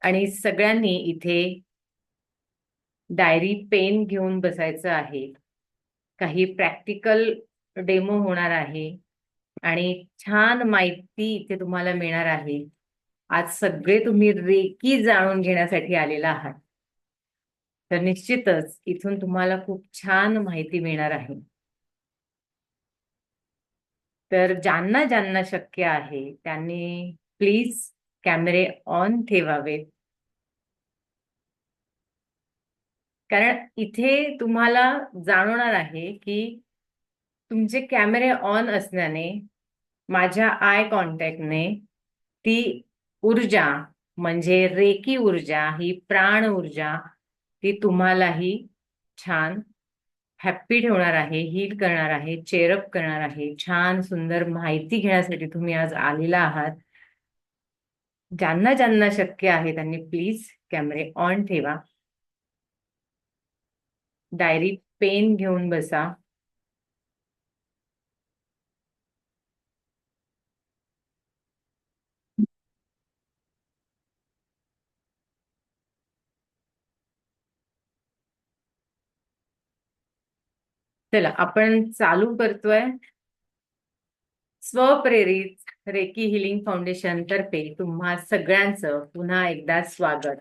आणि सगळ्यांनी इथे डायरी पेन घेऊन बसायचं आहे. काही प्रॅक्टिकल डेमो होणार आहे आणि छान माहिती इथे तुम्हाला मिळणार आहे. आज सगळे तुम्ही रेकी जाणून घेण्यासाठी आलेला आहात. तर निश्चितच इथून तुम्हाला खूप छान माहिती मिळणार आहे. तर ज्यांना ज्यांना शक्य आहे त्यांनी प्लीज कॅमेरे ऑन ठेवावेत. कारण इथे तुम्हाला जाणवणार आहे की तुमचे कॅमेरे ऑन असल्याने माझ्या आय कॉन्टॅक्टने ती ऊर्जा म्हणजे रेकी ऊर्जा ही प्राण ऊर्जा ती तुम्हालाही छान हॅप्पी ठेवणार आहे, हील करणार आहे, चेअरअप करणार आहे. छान सुंदर माहिती घेण्यासाठी तुम्ही आज आलेला आहात. ज्यांना ज्यांना शक्य आहे त्यांनी प्लीज कॅमेरे ऑन ठेवा. डायरी पेन घेऊन बसा. चला आपण चालू करतोय. स्वप्रेरित रेकी हिलिंग फाउंडेशन तर्फे तुम्हा सगळ्यांचं पुन्हा एकदा स्वागत.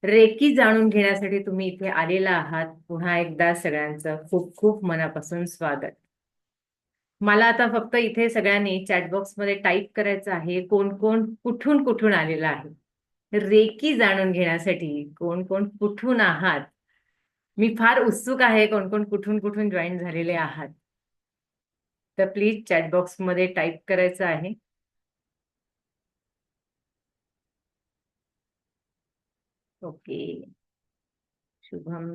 रेकी जाणून घेण्यासाठी तुम्ही इथे आलेला आहात. पुन्हा एकदा सगळ्यांचं खूप खूप मनापासून स्वागत. मला आता फक्त इथे सगळ्यांनी चॅटबॉक्स मध्ये टाईप करायचं आहे कोण कोण कुठून कुठून आलेला आहे. रेकी जाणून घेण्यासाठी कोण कोण कुठून आहात. मी फार उत्सुक आहे कोण कोण कुठून कुठून जॉईन झालेले आहात. तर प्लीज चॅटबॉक्स मध्ये टाईप करायचं आहे. ओके. शुभम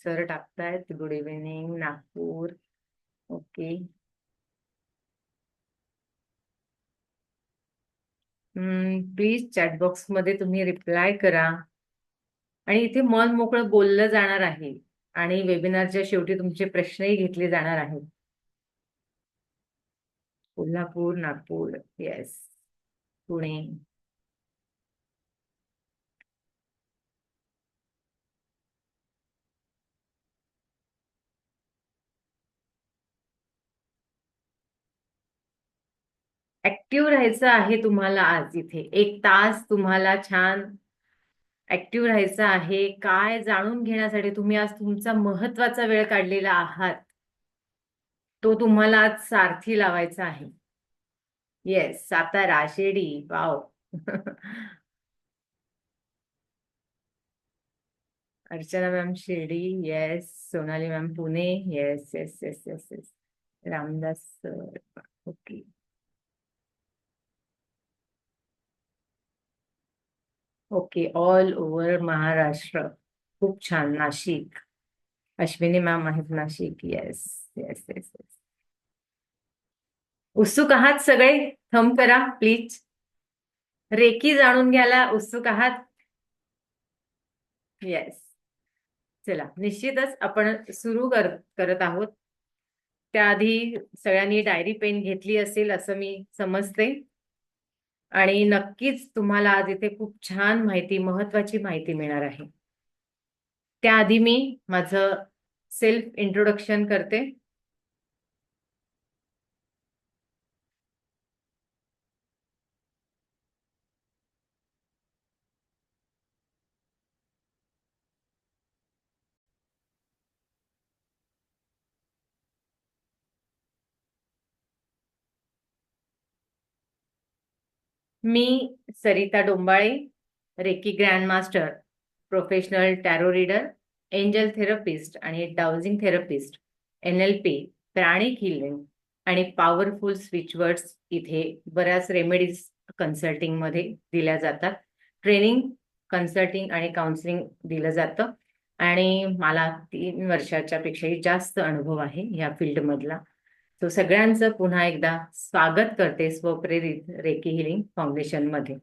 सर टाकतायत good evening Nagpur. Okay. Please chatbox मध्ये तुम्ही रिप्लाय करा. आणि इथे मन मोकळं बोललं जाणार आहे आणि वेबिनारच्या शेवटी तुमचे प्रश्नही घेतले जाणार आहेत. कोल्हापूर, नागपूर, येस, पुणे. ऍक्टिव्ह राहायचं आहे तुम्हाला. आज इथे 1 तास तुम्हाला छान ऍक्टिव्ह राहायचं आहे. काय जाणून घेण्यासाठी तुम्ही आज तुमचा महत्वाचा वेळ काढलेला आहात तो तुम्हाला आज सारथी लावायचा आहे. Yes, Satara, Shirdi, wow. Archana ma'am Shirdi, yes. Sonali ma'am Pune, yes yes yes yes yes. Ramdas sir, okay. Okay, all over Maharashtra. खूप छान. नाशिक, अश्विनी मॅम आहेत Nashik, yes yes yes yes. उत्सुक आहात सगळे? थंब करा प्लीज. रेकी जाणून घ्यायला उत्सुक आहात? येस. चला निश्चितच आपण सुरू करत आहोत. त्याआधी सगळ्यांनी डायरी पेन घेतली असेल असं मी समजते. आणि नक्कीच तुम्हाला आज इथे खूप छान माहिती, महत्वाची माहिती मिळणार आहे. त्याआधी मी माझं सेल्फ इंट्रोडक्शन करते. मी Sarita Dombale, reiki grand master, professional tarot reader, angel therapist आणि dowsing therapist, NLP, pranic healing आणि पॉवरफुल स्विचवर्ड्स इथे बऱ्याच रेमेडीज कन्सल्टिंग मध्ये दिल्या जातात. ट्रेनिंग, कन्सल्टिंग आणि काउन्सिलिंग दिलं जातं. आणि मला 3 वर्षाच्या पेक्षाही जास्त अनुभव आहे या फील्ड मधला. तो सगळ्यांचं पुन्हा एकदा स्वागत करते स्वप्रेरित रेकी हिलिंग फाउंडेशन मध्ये.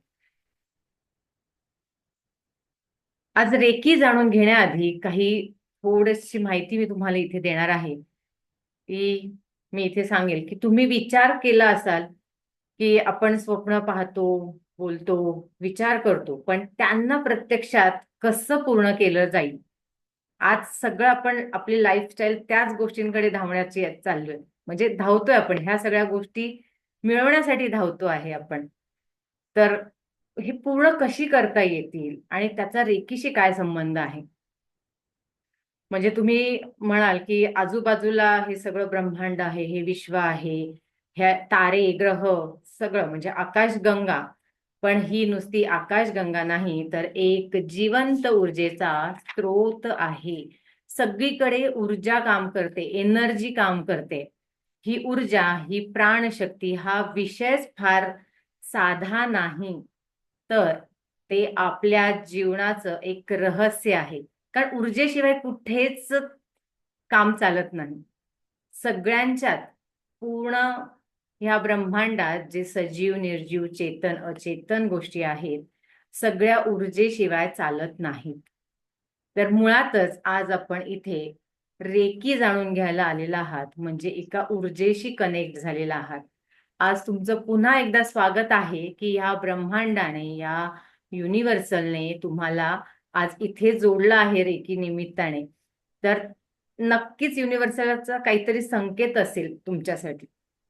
आज रेकी जाणून घेण्याआधी काही थोडीशी माहिती मी तुम्हाला इथे देणार आहे. की मी इथे सांगेल की तुम्ही विचार केला असाल की आपण स्वप्न पाहतो बोलतो, विचार करतो, पण त्यांना प्रत्यक्षात कसं पूर्ण केलं जाईल? आज सगळं आपण आपली लाईफस्टाईल त्याच गोष्टींकडे धावण्याची चाललोय. म्हणजे धावतोय आपण ह्या सगळ्या गोष्टी मिळवण्यासाठी धावतो आहे आपण. तर ही पूर्ण कशी करता येतील आणि त्याचा रेकीशी काय संबंध आहे? म्हणजे तुम्ही म्हणाल, की आजूबाजूला हे सगळं ब्रह्मांड आहे, हे विश्व आहे, ह्या तारे, ग्रह सगळं म्हणजे आकाशगंगा. पण ही नुसती आकाशगंगा नाही, तर एक जिवंत ऊर्जेचा स्रोत आहे. सगळीकडे ऊर्जा काम करते, एनर्जी काम करते. ही ऊर्जा, ही प्राणशक्ती हा विषयच फार साधा नाही, तर ते आपल्या जीवनाचं एक रहस्य आहे. कारण ऊर्जेशिवाय कुठेच काम चालत नाही. सगळ्यांच्यात पूर्ण ह्या ब्रह्मांडात जे सजीव, निर्जीव, चेतन, अचेतन गोष्टी आहेत, सगळ्या ऊर्जेशिवाय चालत नाहीत. तर मुळातच आज आपण इथे रेकी जाणून घ्यायला आलेला आहात, म्हणजे एका ऊर्जेशी कनेक्ट झालेला आहात. आज तुमचं पुन्हा एकदा स्वागत आहे, की या ब्रह्मांडाने, या युनिव्हर्सलने तुम्हाला आज इथे जोडलं आहे रेकी निमित्ताने. तर नक्कीच युनिव्हर्सलचा काहीतरी संकेत असेल तुमच्यासाठी,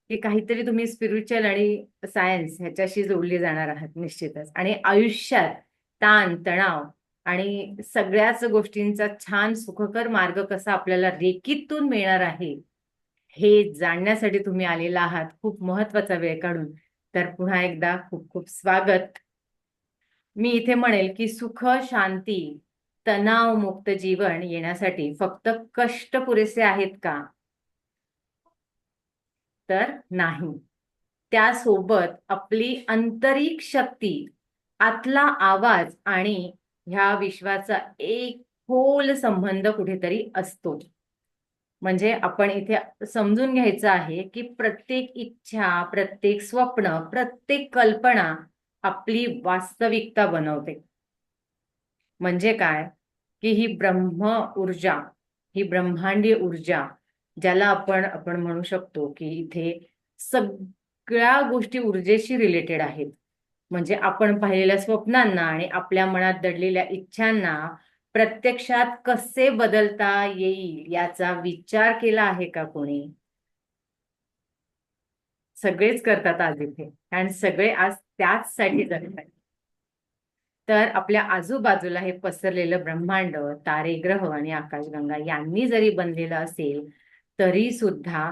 की काहीतरी तुम्ही स्पिरिच्युअल आणि सायन्स ह्याच्याशी जोडले जाणार आहात निश्चितच. आणि आयुष्यात ताण, तणाव आणि सगळ्याच गोष्टींचा छान सुखकर मार्ग कसा आपल्याला रेकीतून मिळणार आहे, हे जाणण्यासाठी तुम्ही आलेला आहात. खूप महत्वाचा वेळ काढून. तर पुन्हा एकदा खूप खूप स्वागत. मी इथे म्हणेल, की सुख, शांती, तणावमुक्त जीवन येण्यासाठी फक्त कष्ट पुरेसे आहेत का? तर नाही. त्यासोबत आपली आंतरिक शक्ती, आतला आवाज आणि ह्या विश्वाचा एक खोल संबंध कुठेतरी असतो. म्हणजे आपण इथे समजून घ्यायचं आहे, की प्रत्येक इच्छा, प्रत्येक स्वप्न, प्रत्येक कल्पना आपली वास्तविकता बनवते. म्हणजे काय? की ही ब्रह्म ऊर्जा, ही ब्रह्मांडीय ऊर्जा, ज्याला आपण म्हणू शकतो, की इथे सगळ्या गोष्टी ऊर्जेशी रिलेटेड आहेत. म्हणजे आपण पाहिलेल्या स्वप्नांना आणि आपल्या मनात दडलेल्या इच्छांना प्रत्यक्षात कसे बदलता येईल याचा विचार केला आहे का कोणी? सगळेच करतात आज इथे आणि सगळे आज त्याचसाठी जगतात. तर आपल्या आजूबाजूला हे पसरलेलं ब्रह्मांड, तारे, ग्रह आणि आकाशगंगा यांनी जरी बनलेलं असेल, तरी सुद्धा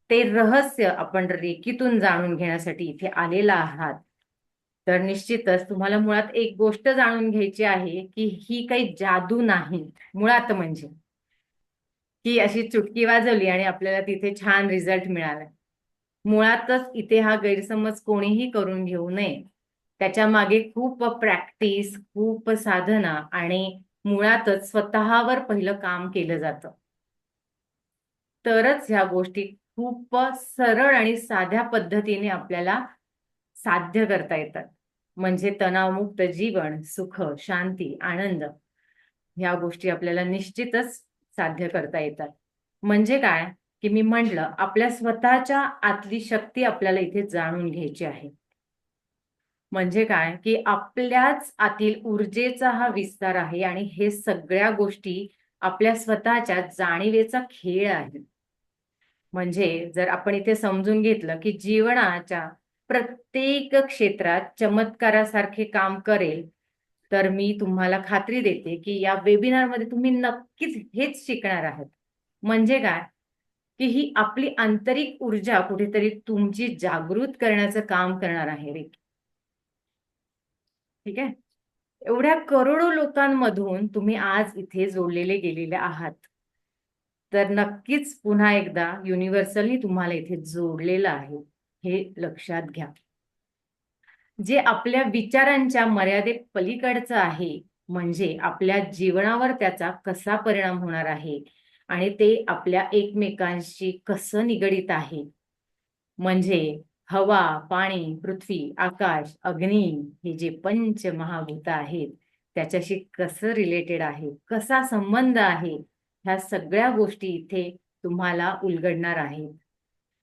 ते रहस्य आपण रेकीतून जाणून घेण्यासाठी इथे आलेला आहात. तर निश्चितच तुम्हाला मुळात एक गोष्ट जाणून घ्यायची आहे, की ही काही जादू नाही. मुळात म्हणजे की अशी चुटकी वाजवली आणि आपल्याला तिथे छान रिझल्ट मिळाला. मुळातच इथे हा गैरसमज कोणीही करून घेऊ नये. त्याच्या मागे खूप प्रॅक्टिस, खूप साधना आणि मुळातच स्वतःवर पहिलं काम केलं जातं. तरच ह्या गोष्टी खूप सरळ आणि साध्या पद्धतीने आपल्याला साध्य करता येतात. म्हणजे तणावमुक्त जीवन, सुख, शांती, आनंद ह्या गोष्टी आपल्याला निश्चितच साध्य करता येतात. म्हणजे काय, की मी म्हटलं आपल्या स्वतःच्या आतली शक्ती आपल्याला इथे जाणून घ्यायची आहे. म्हणजे काय, की आपल्याच आतील ऊर्जेचा हा विस्तार आहे आणि हे सगळ्या गोष्टी आपल्या स्वतःच्या जाणीवेचा खेळ आहे. म्हणजे जर आपण इथे समजून घेतलं, की जीवनाच्या प्रत्येक क्षेत्रात चमत्कारासारखे काम करेल, तर मी तुम्हाला खात्री देते, की या वेबिनारमध्ये तुम्ही नक्कीच हेच शिकणार आहात. म्हणजे काय, की ही आपली आंतरिक ऊर्जा कुठेतरी तुमची जागृत करण्याचं काम करणार आहे रे. ठीक आहे? एवढ्या करोडो लोकांमधून तुम्ही आज इथे जोडलेले गेलेले आहात. तर नक्कीच पुन्हा एकदा युनिव्हर्सली तुम्हाला इथे जोडलेलं आहे. हे लक्षात घ्या. जे आपल्या विचारांच्या मर्यादेत पलीकडचं आहे, म्हणजे आपल्या जीवनावर त्याचा कसा परिणाम होणार आहे आणि ते आपल्या एकमेकांशी कसं निगडीत आहे. म्हणजे हवा, पाणी, पृथ्वी, आकाश, अग्नी हे जे पंचमहाभूत आहेत, त्याच्याशी कसं रिलेटेड आहे, कसा संबंध आहे, ह्या सगळ्या गोष्टी इथे तुम्हाला उलगडणार आहेत.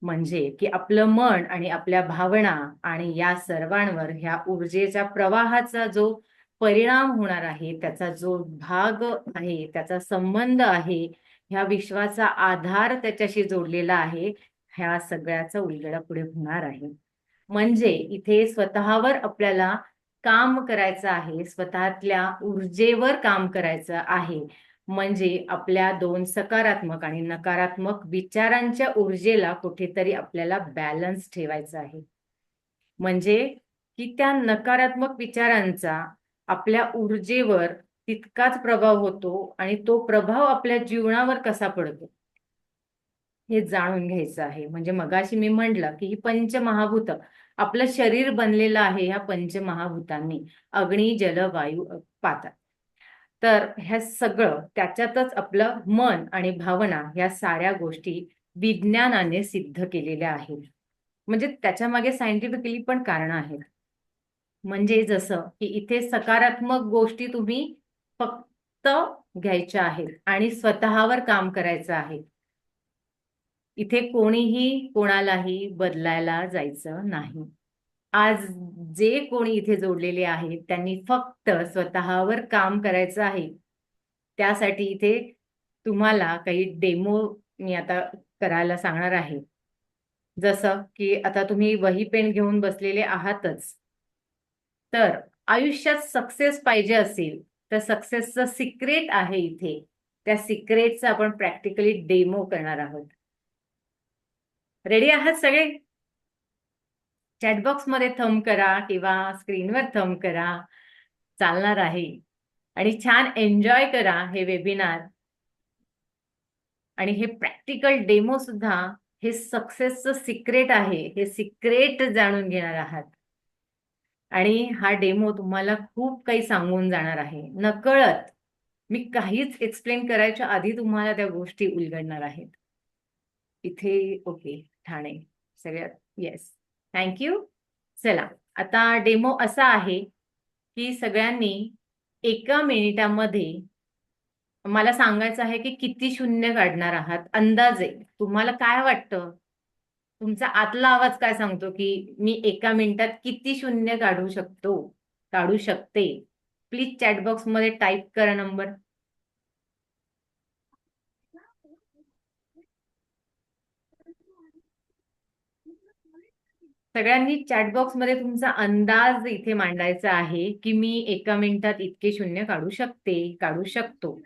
म्हणजे की आपलं मन आणि आपल्या भावना आणि या सर्वांवर ह्या ऊर्जेच्या प्रवाहाचा जो परिणाम होणार आहे, त्याचा जो भाग आहे, त्याचा संबंध आहे, ह्या विश्वाचा आधार त्याच्याशी जोडलेला आहे, ह्या सगळ्याचा उलगडा पुढे होणार आहे. म्हणजे इथे स्वतःवर आपल्याला काम करायचं आहे, स्वतःतल्या ऊर्जेवर काम करायचं आहे. म्हणजे आपल्या दोन सकारात्मक आणि नकारात्मक विचारांच्या ऊर्जेला कुठेतरी आपल्याला बॅलन्स ठेवायचा आहे. म्हणजे की त्या नकारात्मक विचारांचा आपल्या ऊर्जेवर तितकाच प्रभाव होतो आणि तो प्रभाव आपल्या जीवनावर कसा पडतो हे जाणून घ्यायचं आहे. म्हणजे मगाशी मी म्हटलं की ही पंचमहाभूत आपलं शरीर बनलेलं आहे ह्या पंचमहाभूतांनी, अग्नी, जल, वायू, पाताळ. तर ह्या सगळं त्याच्यातच आपलं मन आणि भावना ह्या साऱ्या गोष्टी विज्ञानाने सिद्ध केलेल्या आहेत. म्हणजे त्याच्यामागे सायंटिफिकली पण कारणं आहेत. म्हणजे जसं की इथे सकारात्मक गोष्टी तुम्ही फक्त घ्यायच्या आहेत आणि स्वतःवर काम करायचं आहे. इथे कोणीही कोणालाही बदलायला जायचं नाही. आज जे कोणी इथे जोडलेले आहेत त्यांनी फक्त स्वतःवर काम करायचं आहे. त्यासाठी इथे तुम्हाला काही डेमो मी आता करायला सांगणार आहे. जसं की आता तुम्ही वही पेन घेऊन बसलेले आहातच. तर आयुष्यात सक्सेस पाहिजे असेल तर सक्सेसचं सिक्रेट आहे इथे. त्या सिक्रेटचा आपण प्रॅक्टिकली डेमो करणार आहोत. रेडी आहात सगळे? चॅटबॉक्समध्ये थंब करा किंवा स्क्रीनवर थंब करा. चालणार आहे. आणि छान एन्जॉय करा हे वेबिनार. आणि हे प्रॅक्टिकल डेमो सुद्धा हे सक्सेसचं सिक्रेट आहे. हे सिक्रेट जाणून घेणार आहात. आणि हा डेमो तुम्हाला खूप काही सांगून जाणार आहे. नकळत मी काहीच एक्सप्लेन करायच्या आधी तुम्हाला त्या गोष्टी उलगडणार आहेत. इथे ओके, ठाणे सगळ्यात येस. थँक्यू. चला, आता डेमो असा आहे की सगळ्यांनी एका मिनिटामध्ये मला सांगायचं आहे की किती शून्य काढणार आहात अंदाजे. तुम्हाला काय वाटतं? तुमचा आतला आवाज काय सांगतो की मी एका मिनिटात किती शून्य काढू शकतो, काढू शकते? प्लीज चॅट बॉक्स मध्ये टाईप करा नंबर. सगळ्यांनी चॅट बॉक्स मध्ये तुमचा अंदाज इथे मांडायचा आहे की मी एका मिनिटात इतके शून्य काढू शकते, काढू शकतो.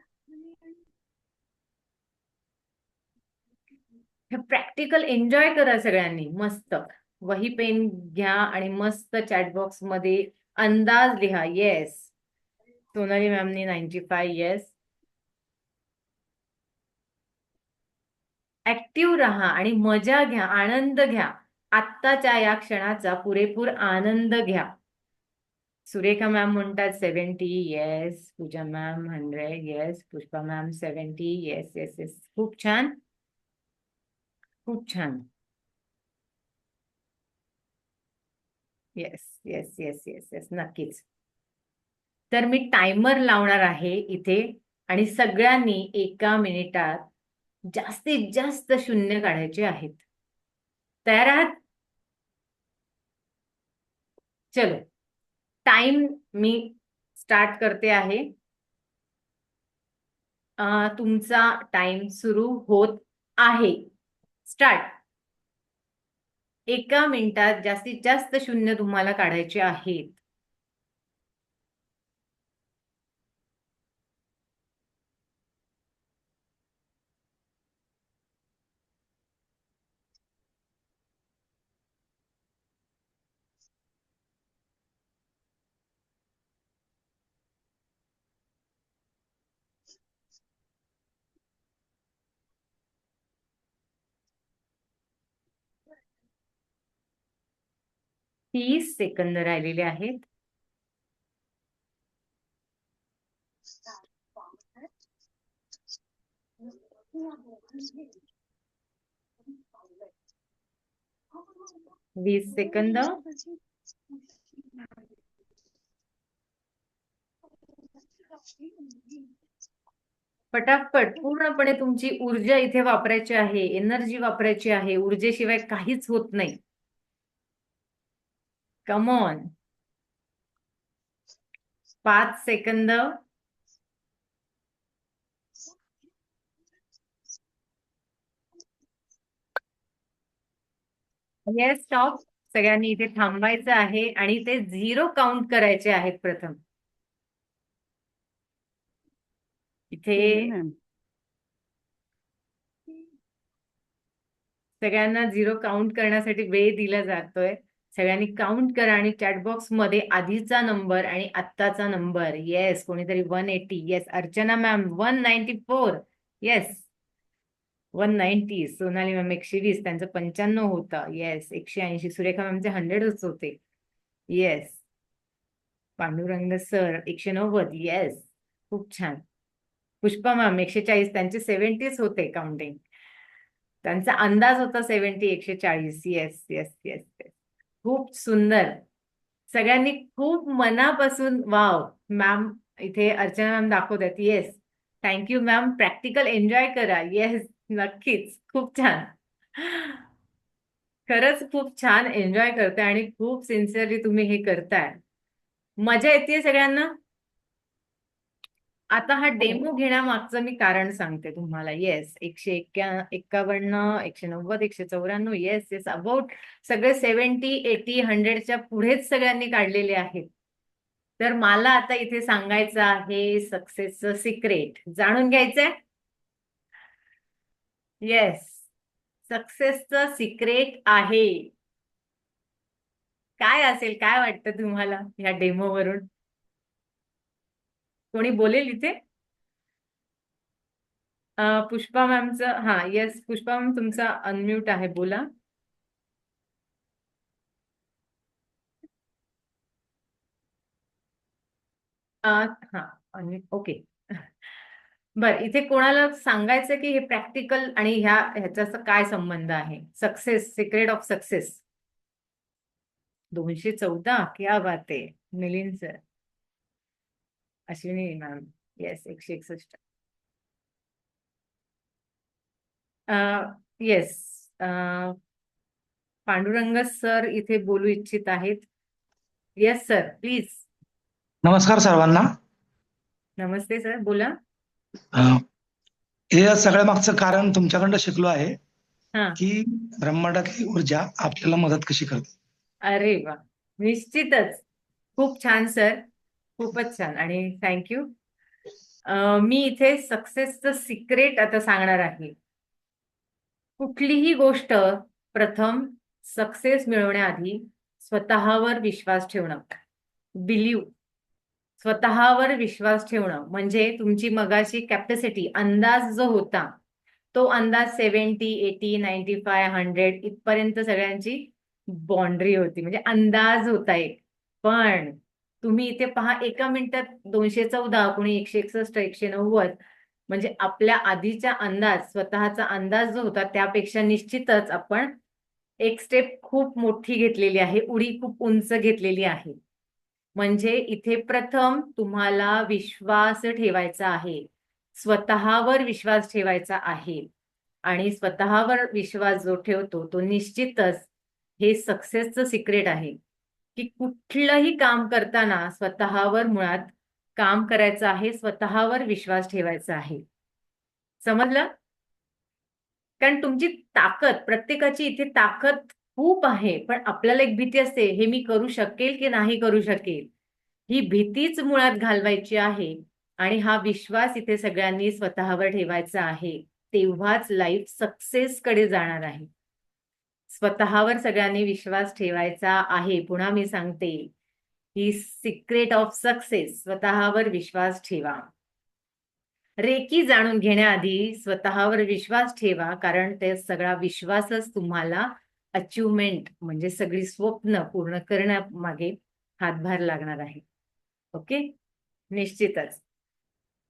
हे प्रॅक्टिकल एन्जॉय करा सगळ्यांनी मस्त. वही पेन घ्या आणि मस्त चॅट बॉक्स मध्ये अंदाज लिहा. येस, सोनाली मॅमनी 95. येस, ऍक्टिव्ह राहा आणि मजा घ्या, आनंद घ्या. आत्ताच्या या क्षणाचा पुरेपूर आनंद घ्या. सुरेखा मॅम म्हणतात 70. Yes, Pooja ma'am 100. Yes, Pushpa ma'am 70. Yes yes yes, खूप छान, खूप छान. Yes yes yes yes yes, नक्कीच. तर मी टायमर लावणार आहे इथे आणि सगळ्यांनी एका मिनिटात जास्तीत जास्त शून्य काढायचे आहेत. तयार आहात? चलो, टाइम मी स्टार्ट करते आहे. तुमचा टाइम सुरू होत आहे. स्टार्ट. एका मिनिटात जास्तीत जास्त शून्य तुम्हाला काढायचे आहेत. तीस सेकंद राहिलेले आहेत. वीस सेकंद. पटापट पूर्णपणे तुमची ऊर्जा इथे वापरायची आहे, एनर्जी वापरायची आहे. ऊर्जेशिवाय काहीच होत नाही. Come on. 5 second. Yes, stop. सगळ्यांनी इथे थांबायचं आहे आणि ते 0 काउंट करायचे आहेत प्रथम. इथे सगळ्यांना 0 काउंट करण्यासाठी वेळ दिला जातोय. सगळ्यांनी काउंट करा आणि चॅटबॉक्स मध्ये आधीचा नंबर आणि आत्ताचा नंबर. येस, कोणीतरी 180. Yes, Archana ma'am 194. Yes, 190. Sonali ma'am 120. त्यांचं 95 होतं. येस, 180. सुरेखा मॅमचे 100च होते. Yes, Pandurang sir 190. येस, खूप छान. पुष्पा मॅम 140. त्यांचे 70च होते काउंटिंग. त्यांचा अंदाज होता 70. 140. Yes yes yes yes. खूप सुंदर. सगळ्यांनी खूप मनापासून वाव. मॅम इथे अर्चना मॅम दाखवतात. Yes, thank you ma'am. Practical enjoy करा. येस, नक्कीच. खूप छान. खरंच खूप छान एन्जॉय करताय आणि खूप सिन्सिअरली तुम्ही हे करताय. मजा येते सगळ्यांना. आता हा डेमो घेण्यामागचं मी कारण सांगते तुम्हाला. येस, 151, 190, 194. येस येस, अबाउट सगळे 70, 80, 100च्या पुढेच सगळ्यांनी काढलेले आहेत. तर मला आता इथे सांगायचं आहे सक्सेसचं सिक्रेट. जाणून घ्यायचंय. येस, सक्सेसचं सिक्रेट आहे. काय असेल, काय वाटतं तुम्हाला ह्या डेमोवरून? कोणी बोलेल इथे? पुष्पा मॅमचं. हा, येस, पुष्पा मॅम तुमचा अनम्यूट आहे, बोला. हा, ओके. बर, इथे कोणाला सांगायचं की हे प्रॅक्टिकल आणि ह्याचा काय संबंध आहे? Success, secret of success. 214. क्या बात आहे. Milind sir. Ashwini ma'am. Yes, 161. Yes, Pandurang sir इथे बोलू इच्छित आहेत. Yes sir, please. नमस्कार सर्वांना. नमस्ते सर, बोला. अं, हे सगळ्या मागचं कारण तुमच्याकडनं शिकलो आहे हा. की ब्रह्मांडातली ऊर्जा आपल्याला मदत कशी करते. अरे वा, निश्चितच. खूप छान सर, खूपच छान आणि थँक्यू. मी इथे सक्सेसचं सिक्रेट आता सांगणार आहे. कुठलीही गोष्ट प्रथम सक्सेस मिळवण्याआधी स्वतःवर विश्वास ठेवणं. बिलीव. स्वतःवर विश्वास ठेवणं म्हणजे तुमची मगाची कॅपॅसिटी, अंदाज जो होता तो अंदाज 70, 80, 95, 100 इथपर्यंत सगळ्यांची बाउंड्री होती, म्हणजे अंदाज होता एक. पण तुम्ही इथे पहा, एका मिनिटात 214, कोणी 161, 190. म्हणजे आपल्या आधीचा अंदाज, स्वतःचा अंदाज जो होता त्यापेक्षा निश्चितच आपण एक स्टेप खूप मोठी घेतलेली आहे, उडी खूप उंच घेतलेली आहे. म्हणजे इथे प्रथम तुम्हाला विश्वास ठेवायचा आहे, स्वतःवर विश्वास ठेवायचा आहे. आणि स्वतःवर विश्वास जो ठेवतो तो निश्चितच हे सक्सेसचं सिक्रेट आहे. की कुठलंही काम करताना स्वतःवर मुळात काम करायचं आहे, स्वतःवर विश्वास ठेवायचा आहे. समजलं? कारण तुमची ताकद, प्रत्येकाची इथे ताकद खूप आहे, पण आपल्याला एक भीती असते, हे मी करू शकेल की नाही करू शकेल. ही भीतीच मुळात घालवायची आहे आणि हा विश्वास इथे सगळ्यांनी स्वतःवर ठेवायचा आहे. तेव्हाच लाईफ सक्सेस कडे जाणार आहे. स्वतःवर सगळ्यांनी विश्वास ठेवायचा आहे. पुन्हा मी सांगते, ही सिक्रेट ऑफ सक्सेस. स्वतःवर विश्वास ठेवा. रेकी जाणून घेण्याआधी स्वतःवर विश्वास ठेवा, कारण ते सगळा विश्वासच तुम्हाला अचिव्हमेंट म्हणजे सगळी स्वप्न पूर्ण करण्यामागे हातभार लागणार आहे. ओके, निश्चितच.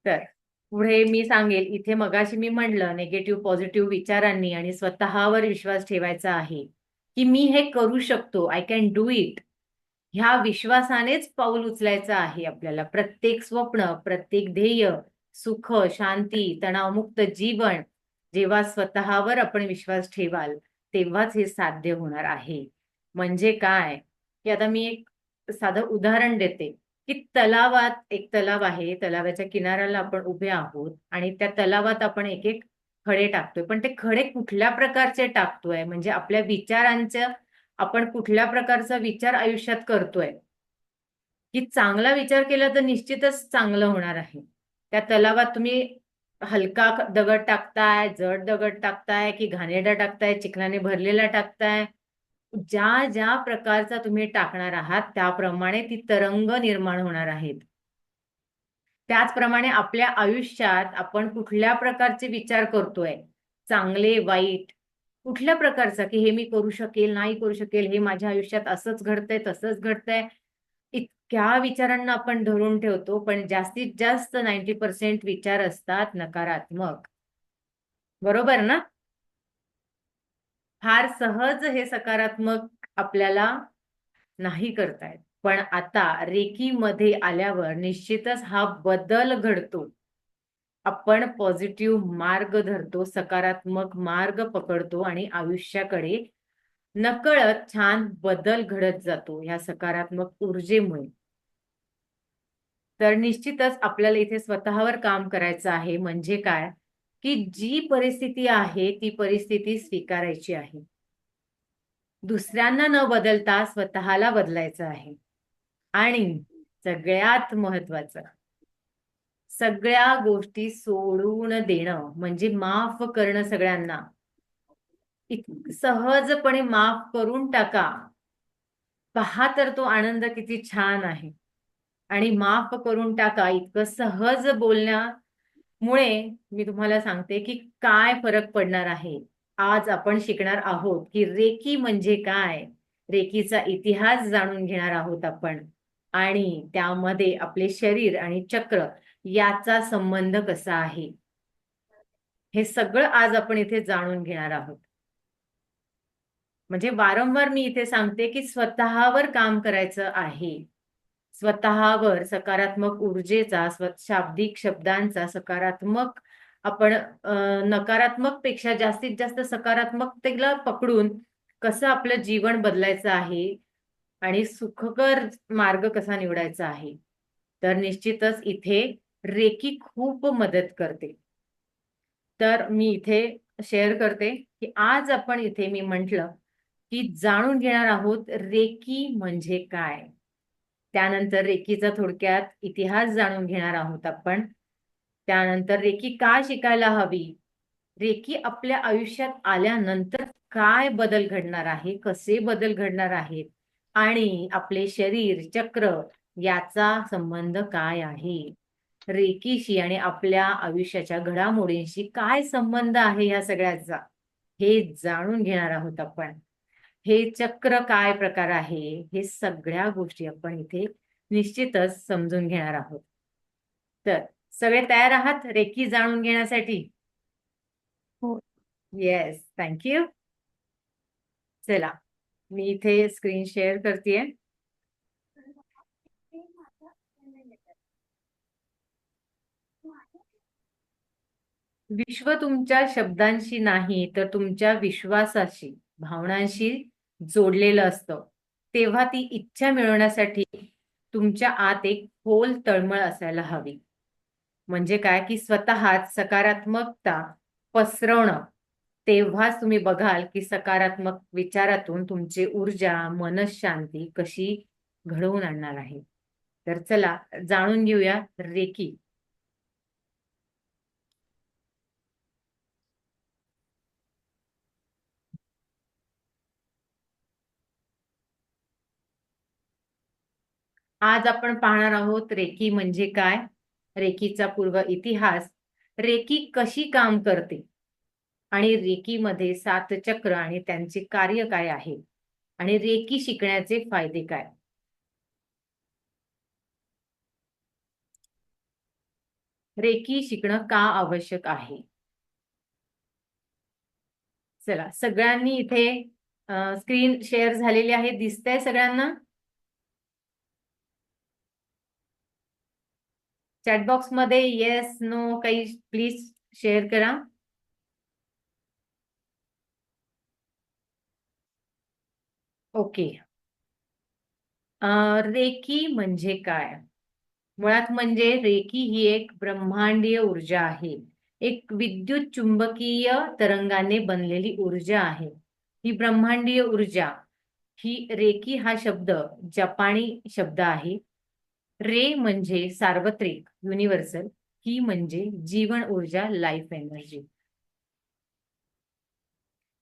तर पुढे मी सांगेल, इथे मगाशी मी म्हणलं निगेटिव्ह पॉझिटिव्ह विचारांनी आणि स्वतःवर विश्वास ठेवायचा आहे की मी हे करू शकतो, आय कॅन डू इट. ह्या विश्वासानेच पाऊल उचलायचं आहे आपल्याला. प्रत्येक स्वप्न, प्रत्येक ध्येय सुख, शांती, तणावमुक्त जीवन जेव्हा स्वतःवर आपण विश्वास ठेवाल तेव्हाच हे साध्य होणार आहे. म्हणजे काय की आता मी एक साधं उदाहरण देते की तलावात एक तलाव आहे, तलावाच्या किनाऱ्याला आपण उभे आहोत आणि त्या तलावात आपण एक एक खडे टाकतोय. पण ते खडे कुठल्या प्रकारचे टाकतोय म्हणजे आपल्या विचारांचं आपण कुठल्या प्रकारचा विचार आयुष्यात करतोय की चांगला विचार केला तर निश्चितच चांगलं होणार आहे. त्या तलावात तुम्ही हलका दगड टाकताय, जड दगड टाकताय की घाणेरडा टाकताय, चिखलाने भरलेला टाकताय, ज्या ज्या प्रकारचा तुम्ही टाकणार आहात त्याप्रमाणे ती तरंग निर्माण होणार आहेत. त्याचप्रमाणे आपल्या आयुष्यात आपण कुठल्या प्रकारचे विचार करतोय, चांगले वाईट कुठल्या प्रकारचा की हे मी करू शकेल, नाही करू शकेल, हे माझ्या आयुष्यात असंच घडतंय, तसंच घडतंय, इतक्या विचारांना आपण धरून ठेवतो. पण जास्तीत जास्त 90% विचार असतात नकारात्मक. बरोबर ना? फार सहज हे सकारात्मक आपल्याला नाही करतायत. पण आता रेकीमध्ये आल्यावर निश्चितच हा बदल घडतो. आपण पॉझिटिव्ह मार्ग धरतो, सकारात्मक मार्ग पकडतो आणि आयुष्याकडे नकळत छान बदल घडत जातो ह्या सकारात्मक ऊर्जेमुळे. तर निश्चितच आपल्याला इथे स्वतःवर काम करायचं आहे. म्हणजे काय की जी परिस्थिती आहे ती परिस्थिती स्वीकारायची आहे. दुसऱ्यांना न बदलता स्वतःला बदलायचं आहे. आणि सगळ्यात महत्वाचं, सगळ्या गोष्टी सोडून देणं म्हणजे माफ करणं सगळ्यांना. सहजपणे माफ करून टाका. पहा तर तो आनंद किती छान आहे. आणि माफ करून टाका इतकं सहज बोलण्यामुळे मी तुम्हाला सांगते की काय फरक पडणार आहे. आज आपण शिकणार आहोत की रेकी म्हणजे काय, रेकीचा इतिहास जाणून घेणार आहोत आपण आणि त्यामध्ये आपले शरीर आणि चक्र याचा संबंध कसा आहे हे सगळं आज आपण इथे जाणून घेणार आहोत. म्हणजे वारंवार मी इथे सांगते की स्वतःवर काम करायचं आहे. स्वतःवर सकारात्मक ऊर्जेचा शाब्दिक शब्दांचा सकारात्मक आपण नकारात्मक पेक्षा जास्तीत जास्त सकारात्मकतेला पकडून कसं आपलं जीवन बदलायचं आहे आणि सुखकर मार्ग कसा निवडायचा आहे. तर निश्चितच इथे रेकी खूप मदत करते. तर मी इथे शेअर करते की आज आपण इथे मी म्हटलं की जाणून घेणार आहोत रेकी म्हणजे काय. त्यानंतर रेकीचा थोडक्यात इतिहास जाणून घेणार आहोत आपण. त्यानंतर रेकी का शिकायला हवी, रेकी आपल्या आयुष्यात आल्यानंतर काय बदल घडणार आहे, कसे बदल घडणार आहेत आणि आपले शरीर चक्र याचा संबंध काय आहे. रेकीशी आणि आपल्या आयुष्याच्या घडामोडींशी काय संबंध आहे या सगळ्याचा हे जाणून घेणार आहोत आपण. हे चक्र काय प्रकार आहे हे सगळ्या गोष्टी आपण इथे निश्चितच समजून घेणार आहोत. तर सगळे तयार आहात रेकी जाणून घेण्यासाठी? हो. Yes, thank you. चला मी इथे स्क्रीन शेअर करतेय. विश्व तुमच्या शब्दांशी नाही तर तुमच्या विश्वासाशी, भावनांशी जोडलेलं असतं. तेव्हा ती इच्छा मिळवण्यासाठी तुमच्या आत एक खोल तळमळ असायला हवी. म्हणजे काय की स्वतःत सकारात्मकता पसरवणं. तेव्हाच तुम्ही बघाल की सकारात्मक विचारातून तुमची ऊर्जा, मनःशांती कशी घडवून आणणार आहे. तर चला जाणून घेऊया रेकी. आज आपण पाहणार आहोत रेकी म्हणजे काय, रेकीचा पूर्व इतिहास, रेकी कशी काम करते आणि रेकीमध्ये 7 चक्र आणि त्यांचे कार्य काय आहे आणि रेकी शिकण्याचे फायदे काय. रेकी शिकणं का आवश्यक आहे. चला सगळ्यांनी इथे स्क्रीन शेअर झालेली आहे, दिसतंय सगळ्यांना? चॅट बॉक्स मध्ये येस नो काही प्लीज शेअर करा. ओके. रेकी म्हणजे काय? मुळात म्हणजे रेकी ही एक ब्रह्मांडीय ऊर्जा आहे. एक विद्युत चुंबकीय तरंगाने बनलेली ऊर्जा आहे. ही ब्रह्मांडीय ऊर्जा, ही रेकी हा शब्द जपानी शब्द आहे. रे म्हणजे सार्वत्रिक, युनिव्हर्सल. की म्हणजे जीवन ऊर्जा, लाईफ एनर्जी.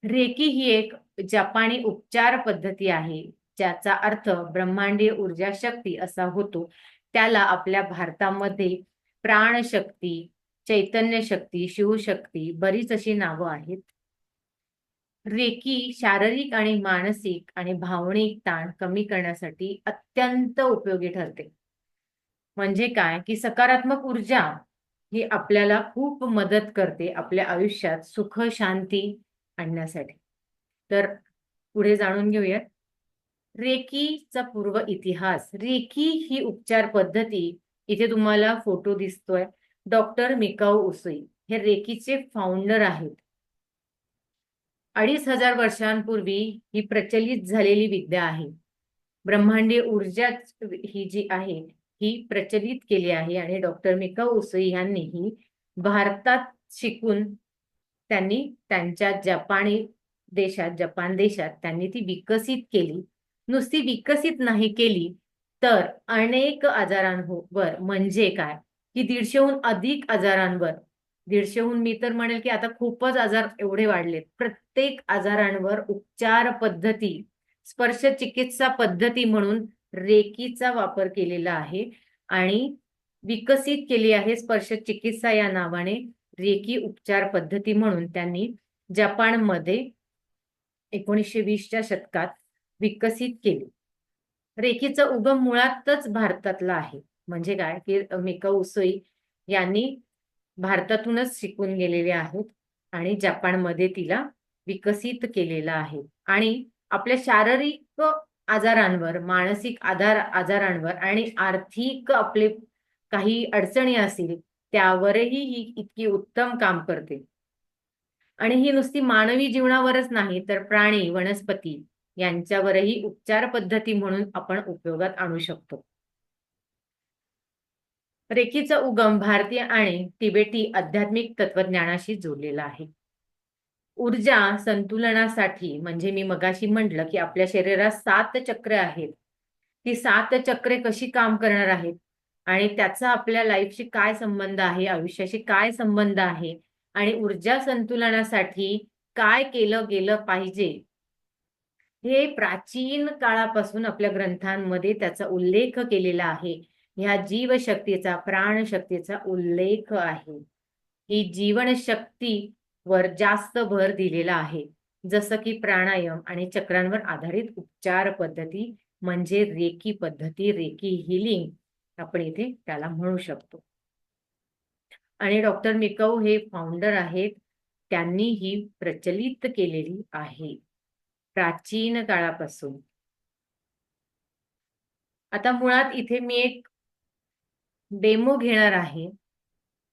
रेकी ही एक जपानी उपचार पद्धती आहे, ज्याचा अर्थ ब्रह्मांडीय ऊर्जा शक्ती असा होतो. त्याला आपल्या भारतामध्ये प्राणशक्ती, चैतन्य शक्ती, शिवशक्ती बरीच अशी नावं आहेत. रेकी शारीरिक आणि मानसिक आणि भावनिक ताण कमी करण्यासाठी अत्यंत उपयोगी ठरते. म्हणजे काय की सकारात्मक ऊर्जा ही आपल्याला खूप मदत करते आपल्या आयुष्यात सुख शांती आणण्यासाठी. तर पुढे जाणून घेऊयात रेकीचा पूर्व इतिहास. रेकी ही उपचार पद्धती, इथे तुम्हाला फोटो दिसतोय, डॉक्टर मिकाओ उसुई हे रेकीचे फाउंडर आहेत. 2500 वर्षांपूर्वी ही प्रचलित झालेली विद्या आहे. ब्रह्मांडीय ऊर्जा ही जी आहे ही प्रचलित केली आहे आणि डॉक्टर मिकाओ उसुई यांनी ही भारतात शिकून त्यांनी त्यांच्या जपान देशात त्यांनी ती विकसित केली. नुसती विकसित नाही केली तर अनेक आजारांवर, म्हणजे काय की 150हून अधिक आजारांवर, 150हून मी तर म्हणेल की आता खूपच आजार एवढे वाढलेत, प्रत्येक आजारांवर उपचार पद्धती, स्पर्श चिकित्सा पद्धती म्हणून रेकीचा वापर केलेला आहे आणि विकसित केली आहे स्पर्श चिकित्सा या नावाने. रेकी उपचार पद्धती म्हणून त्यांनी जपानमध्ये 1920च्या शतकात विकसित केली. रेकीचा उगम मुळातच भारतातला आहे. म्हणजे काय की मिकाओ उसुई यांनी भारतातूनच शिकून गेलेले आहेत आणि जपानमध्ये तिला विकसित केलेला आहे. आणि आपल्या शारीरिक आजारांवर, मानसिक आजारांवर आणि आर्थिक आपले काही अडचणी असतील त्यावरही ही इतकी उत्तम काम करते. आणि ही नुसती मानवी जीवनावरच नाही तर प्राणी, वनस्पती यांच्यावरही उपचार पद्धती म्हणून आपण उपयोगात आणू शकतो. रेकीचा उगम भारतीय आणि तिबेटी आध्यात्मिक तत्वज्ञानाशी जोडलेला आहे. ऊर्जा संतुलनासाठी, म्हणजे मी मगाशी म्हटलं की आपल्या शरीरात 7 चक्र आहेत. ती 7 चक्रे कशी काम करणार आहेत आणि त्याचा आपल्या लाईफशी काय संबंध आहे, आयुष्याशी काय संबंध आहे आणि ऊर्जा संतुलनासाठी काय केलं गेलं पाहिजे, हे प्राचीन काळापासून आपल्या ग्रंथांमध्ये त्याचा उल्लेख केलेला आहे. ह्या जीवशक्तीचा, प्राणशक्तीचा उल्लेख आहे. ही जीवनशक्तीवर जास्त भर दिलेला आहे. जसं की प्राणायाम आणि चक्रांवर आधारित उपचार पद्धती म्हणजे रेकी पद्धती, रेकी हिलिंग आपण इथे त्याला म्हणू शकतो. आणि डॉक्टर मिकाऊ हे फाउंडर आहेत. त्यांनी ही प्रचलित केलेली आहे प्राचीन काळापासून. आता मुळात इथे मी एक डेमो घेणार आहे,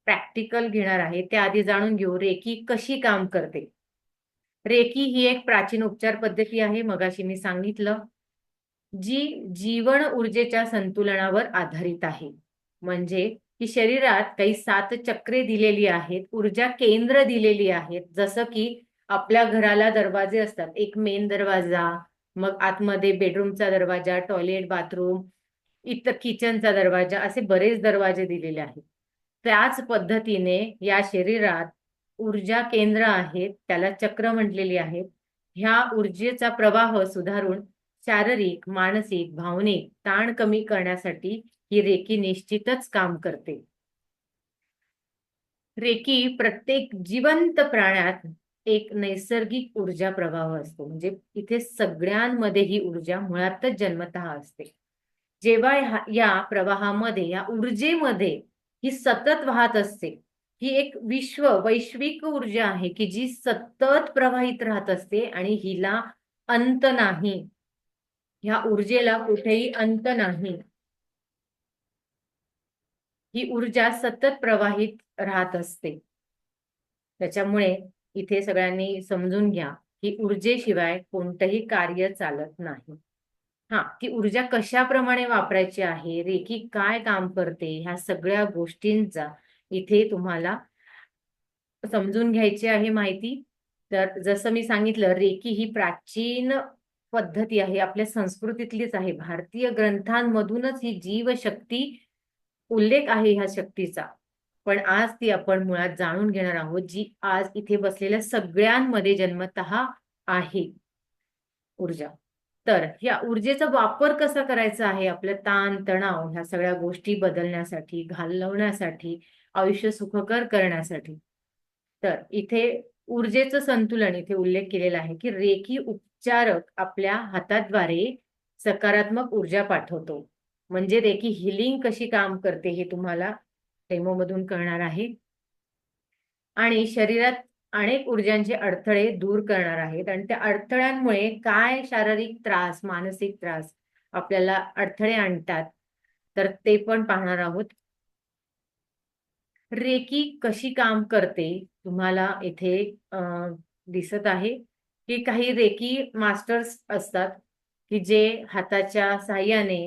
प्रॅक्टिकल घेणार आहे. त्याआधी जाणून घेऊ रेकी कशी काम करते. रेकी ही एक प्राचीन उपचार पद्धती आहे, मगाशी मी सांगितलं, जी जीवन ऊर्जेच्या संतुलनावर आधारित आहे. म्हणजे की शरीरात काही 7 चक्रे दिलेली आहेत, ऊर्जा केंद्र दिलेली आहेत. जसं की आपल्या घराला दरवाजे असतात, एक मेन दरवाजा, मग आतमध्ये बेडरूमचा दरवाजा, टॉयलेट, बाथरूम, इतर किचनचा दरवाजा, असे बरेच दरवाजे दिलेले आहेत. त्याच पद्धतीने या शरीरात ऊर्जा केंद्र आहेत, त्याला चक्र म्हटलेली आहेत. ह्या ऊर्जेचा प्रवाह सुधारून शारीरिक, मानसिक, भावनिक ताण कमी करण्यासाठी ही रेकी निश्चितच काम करते. रेकी प्रत्येक जिवंत प्राण्यात एक नैसर्गिक ऊर्जा प्रवाह असतो. म्हणजे इथे सगळ्यांमध्ये ही ऊर्जा मुळातच जन्मतः असते. जेव्हा या प्रवाहामध्ये, या ऊर्जेमध्ये ही सतत वाहत असते. ही एक वैश्विक ऊर्जा आहे की जी सतत प्रवाहित राहत असते आणि हिला अंत नाही. ह्या ऊर्जेला कुठेही अंत नाही. ही ऊर्जा सतत प्रवाहित राहत असते. त्याच्यामुळे इथे सगळ्यांनी समजून घ्या की ऊर्जेशिवाय कोणतंही कार्य चालत नाही. ती ऊर्जा कशाप्रमाणे वापरायची आहे, रेकी काय काम करते, ह्या सगळ्या गोष्टींचा इथे तुम्हाला समजून घ्यायची आहे माहिती. तर जसं मी सांगितलं, रेकी ही प्राचीन पद्धती आहे, आपल्या संस्कृतीतलीच आहे. भारतीय ग्रंथांमधूनच ही जीवशक्ती उल्लेख आहे ह्या शक्तीचा. पण आज ती आपण मुळात जाणून घेणार आहोत, जी आज इथे बसलेल्या सगळ्यांमध्ये जन्मतः आहे ऊर्जा. तर या ऊर्जेचा वापर कसा करायचा आहे आपलं ताण, तणाव ह्या सगळ्या गोष्टी बदलण्यासाठी, घालवण्यासाठी, आयुष्य सुखकर करण्यासाठी. तर इथे ऊर्जेचं संतुलन इथे उल्लेख केलेला आहे की रेखी उपचारक आपल्या हाताद्वारे सकारात्मक ऊर्जा पाठवतो. म्हणजे रेकी हिलिंग कशी काम करते हे तुम्हाला डेमो मधून कळणार आहे. आणि शरीरात अनेक ऊर्जांचे अडथळे दूर करणार आहेत आणि त्या अडथळ्यांमुळे काय शारीरिक त्रास, मानसिक त्रास आपल्याला अडथळे आणतात, तर ते पण पाहणार आहोत. रेकी कशी काम करते तुम्हाला इथे दिसत आहे की काही रेकी मास्टर्स असतात की जे हाताच्या साहाय्याने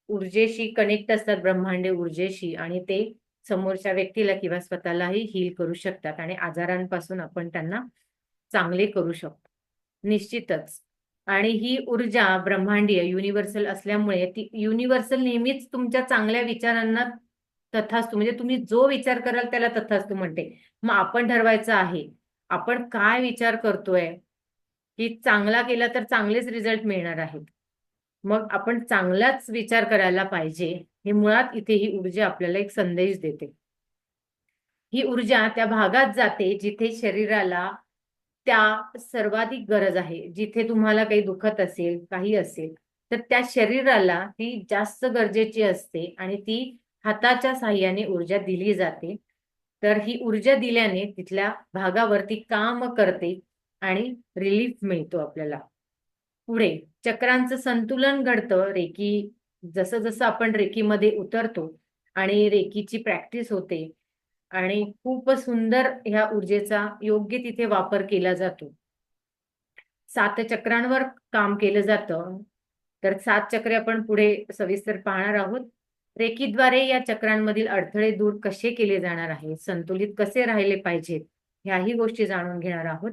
ऊर्जेशी कनेक्ट असतात, ब्रह्मांडीय ऊर्जेशी, आणि ते समोरच्या व्यक्तीला किंवा स्वतःलाही हील करू शकतात आणि आजारांपासून आपण त्यांना चांगले करू शकतो. निश्चितच. आणि ही ऊर्जा ब्रह्मांडीय युनिव्हर्सल असल्यामुळे ती युनिव्हर्सल नेहमीच तुमच्या चांगल्या विचारांना तथास्तु, म्हणजे तुम्ही जो विचार कराल त्याला तथास्तु म्हणते. मग आपण ठरवायचं आहे आपण काय विचार करतोय, की चांगला केला तर चांगलेच रिझल्ट मिळणार आहेत. मग आपण चांगलाच विचार करायला पाहिजे. हे मुळात इथे ही ऊर्जा आपल्याला एक संदेश देते. ही ऊर्जा त्या भागात जाते जिथे शरीराला त्या सर्वाधिक गरज आहे. जिथे तुम्हाला काही दुखत असेल, काही असेल, तर त्या शरीराला ती जास्त गरजेची असते आणि ती हाताच्या साहाय्याने ऊर्जा दिली जाते. तर ही ऊर्जा दिल्याने तिथल्या भागावरती काम करते आणि रिलीफ मिळतो आपल्याला. पुढे चक्रांचं संतुलन घडतं. रेकी जसं जसं आपण रेकीमध्ये उतरतो आणि रेकीची प्रॅक्टिस होते आणि खूप सुंदर ह्या ऊर्जेचा योग्य तिथे वापर केला जातो. 7 चक्रांवर काम केलं जातं. तर 7 चक्रे आपण पुढे सविस्तर पाहणार आहोत. रेकीद्वारे या चक्रांमधील अडथळे दूर कसे केले जाणार आहेत, संतुलित कसे राहिले पाहिजेत, ह्याही गोष्टी जाणून घेणार आहोत.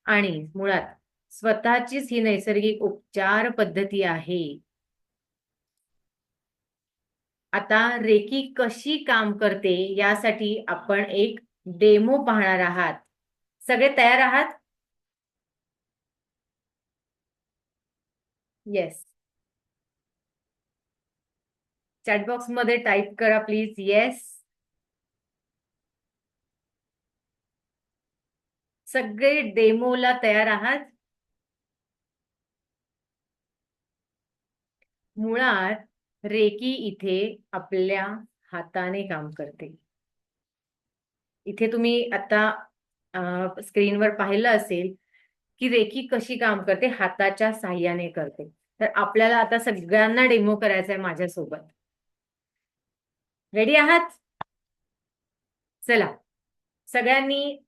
आणि मुळात स्वतःचीच ही नैसर्गिक उपचार पद्धती आहे. आता रेकी कशी काम करते यासाठी आपण एक डेमो पाहणार आहात. सगळे तयार आहात? येस. चॅट बॉक्स मध्ये टाईप करा प्लीज. येस. सगळे डेमोला तयार आहात? मुळात रेकी इथे आपल्या हाताने काम करते. इथे तुम्ही आता स्क्रीनवर पाहिलं असेल की रेकी कशी काम करते, हाताच्या साहाय्याने करते. तर आपल्याला आता सगळ्यांना डेमो करायचा आहे माझ्यासोबत. रेडी आहात? चला, सगळ्यांनी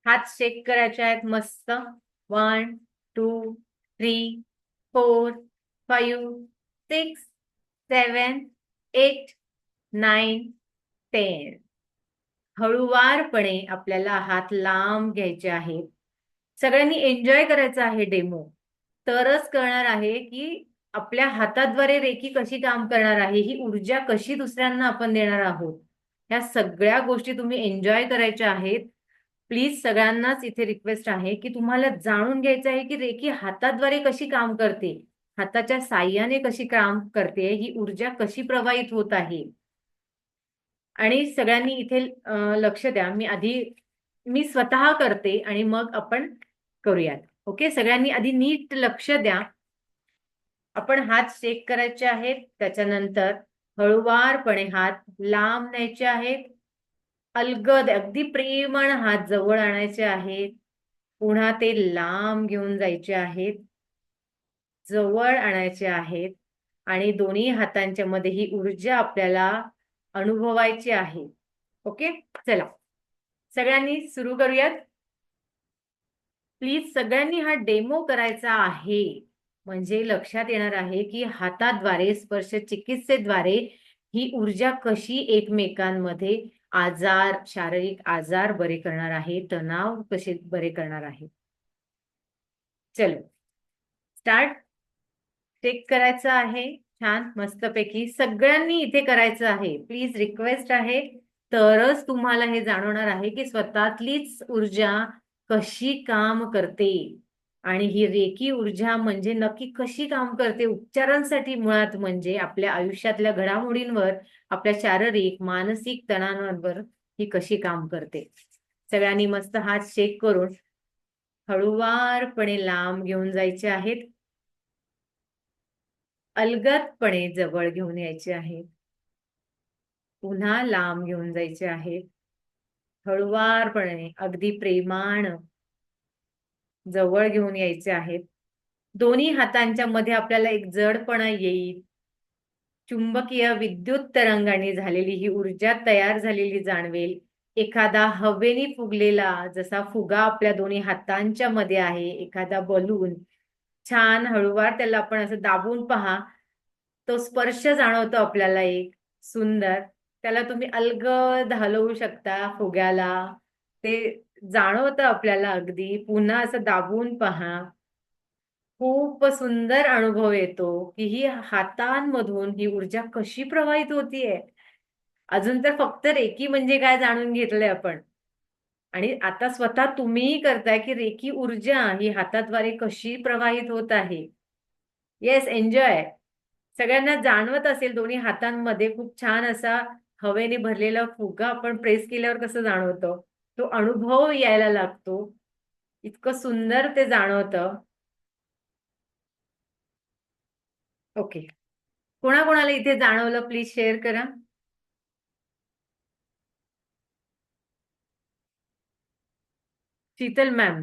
हात शेक करायचे आहेत मस्त. 1 2 3 4 5 6 7 8 9 10. हळूवारपणे आपल्याला हात लांब घ्यायचे आहेत. सगळ्यांनी एन्जॉय करायचा आहे डेमो. तरच कळणार आहे की आपल्या हाताद्वारे रेकी कशी काम करणार आहे, ही ऊर्जा कशी दुसऱ्यांना आपण देणार आहोत. ह्या सगळ्या गोष्टी तुम्ही एन्जॉय करायच्या आहेत. प्लीज सगळ्यांनाच इथे रिक्वेस्ट आहे की तुम्हाला जाणून घ्यायचं आहे की रेकी हाताद्वारे कशी काम करते, हाताच्या साहाय्याने कशी काम करते, ही ऊर्जा कशी प्रवाहित होत आहे. आणि सगळ्यांनी इथे लक्ष द्या. मी स्वतः करते आणि मग आपण करूयात. ओके, सगळ्यांनी आधी नीट लक्ष द्या. आपण हात शेक करायचे आहेत. त्याच्यानंतर हळूवारपणे हात लांब न्यायचे आहेत. अलगद अगदी प्रेमाने हात जवळ आणायचे आहेत. पुन्हा ते लांब घेऊन जायचे आहेत, जवळ आणायचे आहेत आणि दोन्ही हातांच्या मध्ये ही ऊर्जा आपल्याला अनुभवायची आहे. ओके, चला सगळ्यांनी सुरू करूयात. प्लीज सगळ्यांनी हा डेमो करायचा आहे. म्हणजे लक्षात येणार आहे की हाताद्वारे स्पर्श चिकित्सेद्वारे ही ऊर्जा कशी एकमेकांमध्ये शारीरिक आजार बरे करणार आहे, तणाव कसे बरे करणार आहे. चलो स्टार्ट. चेक करायचं आहे. छान मस्तपैकी सगळ्यांनी इथे करायचं आहे. प्लीज रिक्वेस्ट आहे, तरच तुम्हाला हे जाणवणार आहे की स्वतःतलीच ऊर्जा कशी काम करते आणि ही रेकी ऊर्जा म्हणजे नक्की कशी काम करते उपचारांसाठी. मुळात म्हणजे आपल्या आयुष्यातल्या घडामोडींवर, आपल्या शारीरिक मानसिक तणावांवर ही कशी काम करते. सगळ्यांनी मस्त हात चेक करून हळूवारपणे लांब घेऊन जायचे आहेत. अलगदपणे जवळ घेऊन यायचे आहेत. पुन्हा लांब घेऊन जायचे आहेत. हळूवारपणे अगदी प्रेमाण जवळ घेऊन यायचे आहेत. दोन्ही हातांच्या मध्ये आपल्याला एक जडपणा येईल. चुंबकीय विद्युत तरंगाने झालेली ही ऊर्जा तयार झालेली जाणवेल. एखादा हवेने फुगलेला जसा फुगा आपल्या दोन्ही हातांच्या मध्ये आहे, एखादा बलून छान हळूवार त्याला आपण असं दाबून पहा, तो स्पर्श जाणवतो आपल्याला एक सुंदर. त्याला तुम्ही अलगद हलवू शकता फुग्याला, ते जाणवतं आपल्याला अगदी. पुन्हा असं दाबून पहा, खूप सुंदर अनुभव येतो की ही हातांमधून ही ऊर्जा कशी प्रवाहित होतीये. अजून तर फक्त रेकी म्हणजे काय जाणून घेतलंय आपण, आणि आता स्वतः तुम्हीही करताय की रेकी ऊर्जा ही हाताद्वारे कशी प्रवाहित होत आहे. Yes, enjoy. सगळ्यांना जाणवत असेल दोन्ही हातांमध्ये खूप छान असा हवेने भरलेला फुगा आपण प्रेस केल्यावर कसं जाणवतो, तो अनुभव यायला लागतो. इतकं सुंदर ते जाणवतं. ओके, कोणाकोणाला इथे जाणवलं प्लीज शेअर करा. शीतल मॅम,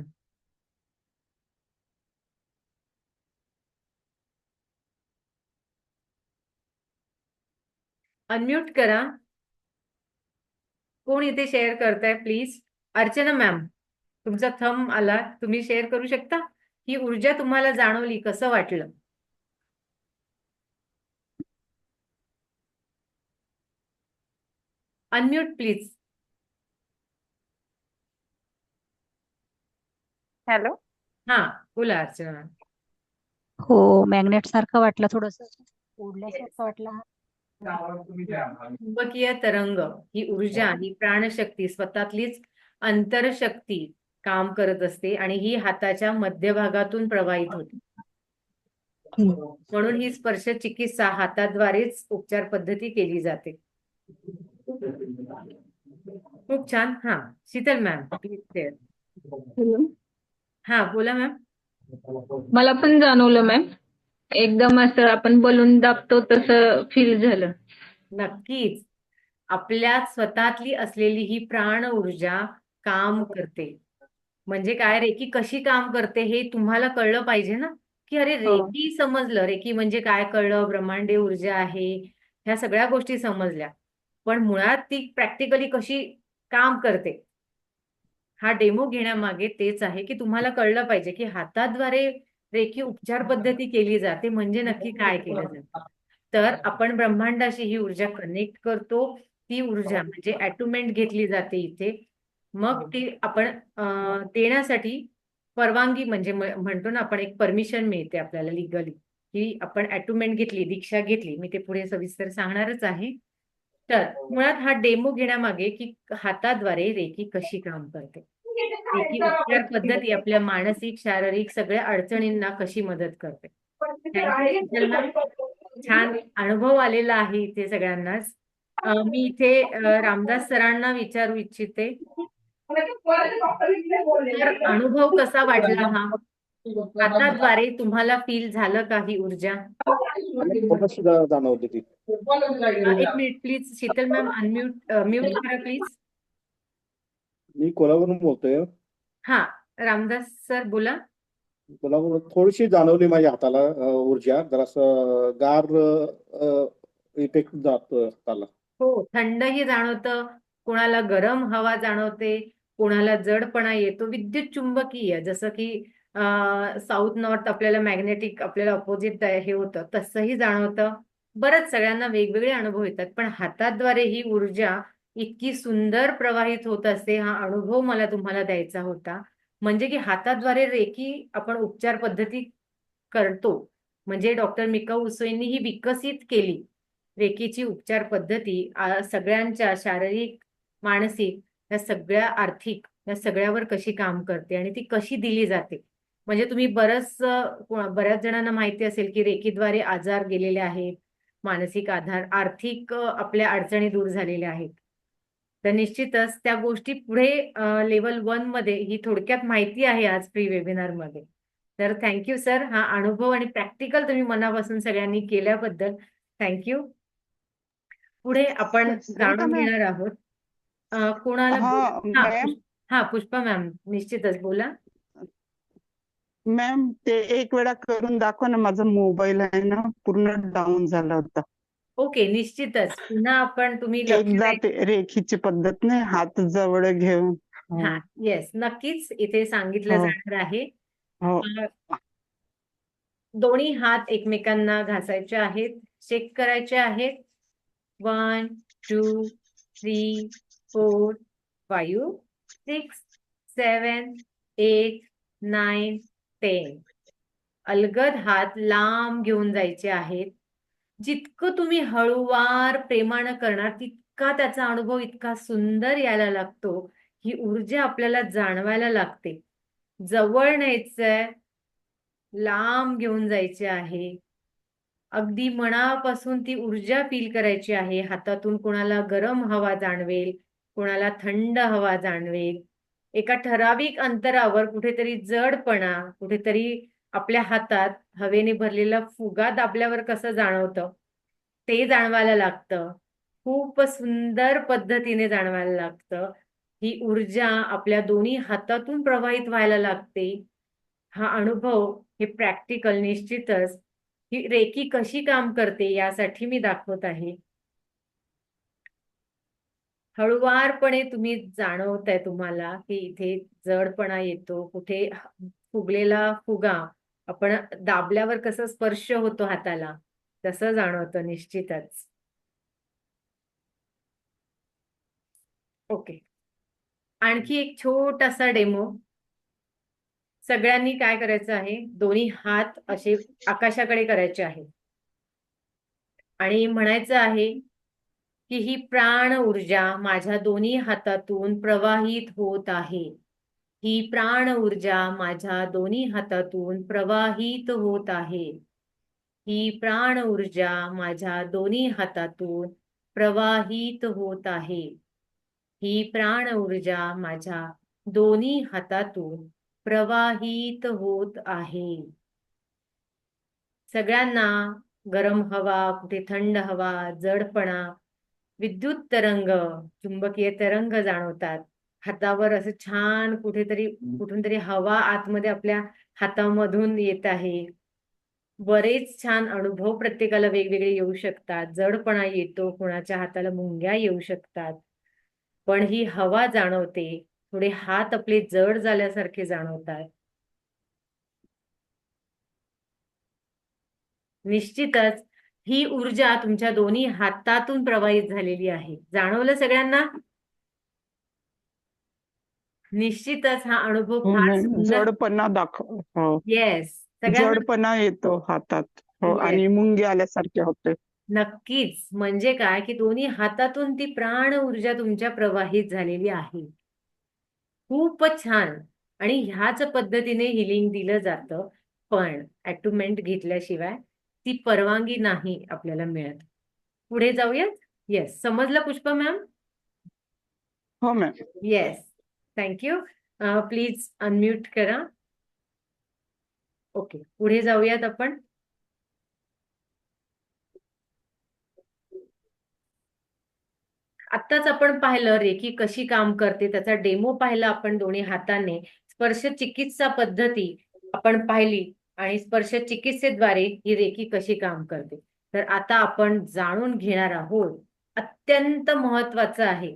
अनम्यूट करा. कोण इथे शेअर करताय प्लीज. अर्चना मॅम, तुमचा थंब आला, तुम्ही शेअर करू शकता. ही ऊर्जा तुम्हाला जाणवली, कसं वाटलं? Unmute please. हॅलो. हा, बोला अर्चना मॅम. हो, मॅग्नेट सारखं वाटलं, थोडस ओढल्यासारखं वाटलं. चुंबकीय तरंग ही ऊर्जा, ही प्राणशक्ती, स्वतःतलीच अंतरशक्ती काम करत असते आणि ही हाताच्या मध्यभागातून प्रवाहित होते. म्हणून ही स्पर्श चिकित्सा हाताद्वारेच उपचार पद्धती केली जाते. खूप छान. हा, शीतल मॅम प्लीज शेअर. हा, बोला मॅम. मला पण जाणवलं मॅम, एकदम असं आपण बलून दाबतो तसं फील झालं. नक्कीच आपल्या स्वतःतली असलेली ही प्राण ऊर्जा काम करते. म्हणजे काय, रेकी कशी काम करते हे तुम्हाला कळलं पाहिजे ना, की अरे हो. रेकी समजलं, रेकी म्हणजे काय कळलं, ब्रह्मांडीय ऊर्जा आहे, ह्या सगळ्या गोष्टी समजल्या. पण मुळात ती प्रॅक्टिकली कशी काम करते, हा डेमो घेण्यामागे तेच आहे की तुम्हाला कळलं पाहिजे की हाताद्वारे रेखी उपचार पद्धती केली जाते म्हणजे नक्की काय केलं जातं. तर आपण ब्रह्मांडाशी ही ऊर्जा कनेक्ट करतो. ती ऊर्जा म्हणजे अॅटुमेंट घेतली जाते इथे. मग ती आपण देण्यासाठी परवानगी म्हणजे म्हणतो ना आपण, एक परमिशन मिळते आपल्याला लिगली, की आपण अॅटुमेंट घेतली, दीक्षा घेतली. मी ते पुढे सविस्तर सांगणारच आहे. तर मुळात हा डेमो घेण्यामागे की हाताद्वारे रेकी कशी काम करते, रेकी उपचार पद्धती आपल्या मानसिक शारीरिक सगळ्या अडचणींना कशी मदत करते. थँक्यू शीतल मॅम, छान अनुभव आलेला आहे इथे सगळ्यांनाच. मी इथे रामदास सरांना विचारू इच्छिते, तर अनुभव कसा वाटला हा हाताद्वारे, तुम्हाला फील झालं का ही ऊर्जा? जाणवते ती. एक minute please, Sheetal ma'am mute करा प्लीज. मी कोल्हापूरहून बोलतोय. हा, रामदास सर बोला. कोल्हापूर थोडीशी जाणवली माझ्या हाताला ऊर्जा, जरासं गार इफेक्ट जातो हाताला. हो, थंडही जाणवतं, कोणाला गरम हवा जाणवते, कोणाला जडपणा येतो. विद्युत चुंबकीय जसं की साऊथ नॉर्थ आपल्याला मॅग्नेटिक आपल्याला अपोजिट हे होतं तसंही जाणवतं. बरंच सगळ्यांना वेगवेगळे अनुभव येतात. पण हाताद्वारे ही ऊर्जा इतकी सुंदर प्रवाहित होत असते, हा अनुभव मला तुम्हाला द्यायचा होता. म्हणजे की हाताद्वारे रेकी आपण उपचार पद्धती करतो. म्हणजे डॉक्टर मिका उसोईंनी ही विकसित केली. रेकीची उपचार पद्धती सगळ्यांच्या शारीरिक, मानसिक, या सगळ्या आर्थिक या सगळ्यावर कशी काम करते आणि ती कशी दिली जाते. म्हणजे तुम्ही बऱ्याच जणांना माहिती असेल की रेकीद्वारे आजार गेलेले आहेत, मानसिक आधार, आर्थिक आपल्या अडचणी दूर झालेल्या आहेत. तर निश्चितच त्या गोष्टी पुढे लेव्हल 1 मध्ये ही थोडक्यात माहिती आहे आज फ्री वेबिनार मध्ये. तर थँक्यू सर, हा अनुभव आणि प्रॅक्टिकल तुम्ही मनापासून सगळ्यांनी केल्याबद्दल थँक्यू. पुढे आपण सरिता जाणून मॅम. घेणार आहोत. कोणाला बोला. हा हा मॅम. हा पुष्पा मॅम, निश्चितच बोला. मॅम ते एक वेळा करून दाखवा ना, माझा मोबाईल आहे ना पूर्ण डाऊन झाला होता. ओके, निश्चितच पुन्हा आपण तुम्ही लक्ष एकदा द्यायचं. ते रेखीची पद्धत नाही, हात जवळ घेऊन. हो, हा, येस, नक्कीच इथे सांगितलं हो, जाणार आहे. हो. दोन्ही हात एकमेकांना घासायचे आहेत, चेक करायचे आहेत. 1 2 3 4 5 6 7 8 9 10. अलगद हात लांब घेऊन जायचे आहेत. जितकं तुम्ही हळूवार प्रेमानं करणार तितका त्याचा अनुभव इतका सुंदर यायला लागतो. ही ऊर्जा आपल्याला जाणवायला लागते. जवळ न्यायचंय, लांब घेऊन जायचे आहे. अगदी मनापासून ती ऊर्जा फील करायची आहे. हातातून कोणाला गरम हवा जाणवेल, कोणाला थंड हवा जाणवेल. एका ठराविक अंतरावर कुठेतरी जडपणा, कुठेतरी आपल्या हातात हवेने भरलेला फुगा दाबल्यावर कसं जाणवतं, ते जाणवायला लागतं. खूप सुंदर पद्धतीने जाणवायला लागतं. ही ऊर्जा आपल्या दोन्ही हातातून प्रवाहित व्हायला लागते. हा अनुभव, हे प्रॅक्टिकल निश्चितच ही रेकी कशी काम करते यासाठी मी दाखवत आहे. हळुवारपणे तुम्ही जाणवताय तुम्हाला की इथे जडपणा येतो, कुठे फुगलेला फुगा आपण दाबल्यावर कसं स्पर्श होतो हाताला, तसं जाणवतं निश्चितच. ओके, आणखी एक छोटासा डेमो. सगळ्यांनी काय करायचं आहे, दोन्ही हात असे आकाशाकडे करायचे आहेत आणि म्हणायचं आहे की ही प्राण ऊर्जा माझ्या दोन्ही हातातून प्रवाहित होत आहे. ही प्राण ऊर्जा माझ्या दोन्ही हातातून प्रवाहित होत आहे. ही प्राण ऊर्जा माझ्या दोन्ही हातातून प्रवाहित होत आहे. ही प्राण ऊर्जा माझ्या दोन्ही हातातून प्रवाहित होत आहे. सगळ्यांना गरम हवा, कुठे थंड हवा, जडपणा, विद्युत तरंग, चुंबकीय तरंग जाणवतात. हातावर असं छान कुठून तरी हवा आतमध्ये आपल्या हातामधून येत आहे. बरेच छान अनुभव प्रत्येकाला वेगवेगळे येऊ शकतात. जडपणा येतो, कोणाच्या हाताला मुंग्या येऊ शकतात. पण ही हवा जाणवते. थोडे हात आपले जड झाल्यासारखे जाणवतात. निश्चितच ही ऊर्जा तुमच्या दोन्ही हातातून प्रवाहित झालेली आहे. जाणवलं सगळ्यांना? निश्चितच हा अनुभव हो फार मॅम, सुंदर. जडपणा दाखव. हो, येस, सगळ्यांना. जडपणा येतो हातात. हो, येस, आणि मुंगी आल्यासारखे होते. नक्कीच. म्हणजे काय की दोन्ही हातातून ती प्राण ऊर्जा तुमच्या प्रवाहित झालेली आहे. खूपच छान. आणि ह्याच पद्धतीने हिलिंग दिलं जातं. पण ॲटुमेंट घेतल्याशिवाय ती परवानगी नाही आपल्याला मिळत. पुढे जाऊयात. येस, समजलं पुष्पा मॅम? हो ma'am. Yes, thank you. Please unmute करा. ओके, पुढे जाऊयात आपण. आत्ताच आपण पाहिलं रेकी कशी काम करते, त्याचा डेमो पाहिला आपण दोन्ही हाताने. स्पर्श चिकित्सा पद्धती आपण पाहिली आणि स्पर्श चिकित्सेद्वारे ही रेकी कशी काम करते. तर आता आपण जाणून घेणार आहोत अत्यंत महत्वाचं आहे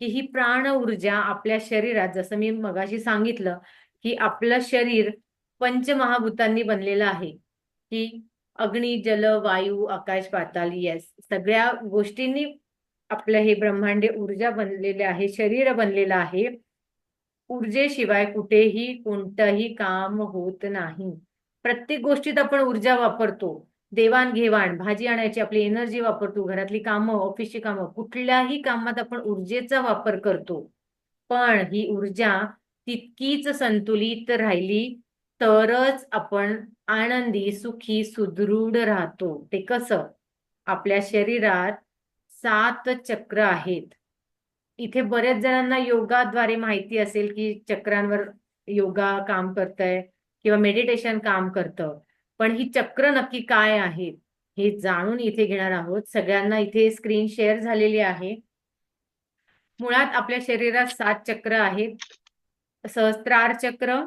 की ही प्राण ऊर्जा आपल्या शरीरात, जसं मी मगाशी सांगितलं की आपलं शरीर पंचमहाभूतांनी बनलेलं आहे, की अग्नी, जल, वायू, आकाश, पाताल, येस, सगळ्या गोष्टींनी आपलं हे ब्रह्मांड ऊर्जा बनलेले आहे, शरीर बनलेलं आहे. ऊर्जेशिवाय कुठेही कोणतंही काम होत नाही. प्रत्येक गोष्टीत आपण ऊर्जा वापरतो. देवाणघेवाण, भाजी आणायची आपली एनर्जी वापरतो, घरातली कामं, ऑफिसची कामं, कुठल्याही कामात आपण ऊर्जेचा वापर करतो. पण ही ऊर्जा तितकीच संतुलित राहिली तरच आपण आनंदी, सुखी, सुदृढ राहतो. ते कसं? आपल्या शरीरात 7 चक्र आहेत. इथे बऱ्याच जणांना योगाद्वारे माहिती असेल की चक्रांवर योगा काम करतंय किंवा मेडिटेशन काम करतं. पण ही चक्र नक्की काय आहेत हे जाणून इथे घेणार आहोत. सगळ्यांना इथे स्क्रीन शेअर झालेली आहे. मुळात आपल्या शरीरात 7 चक्र आहेत. सहस्त्रार चक्र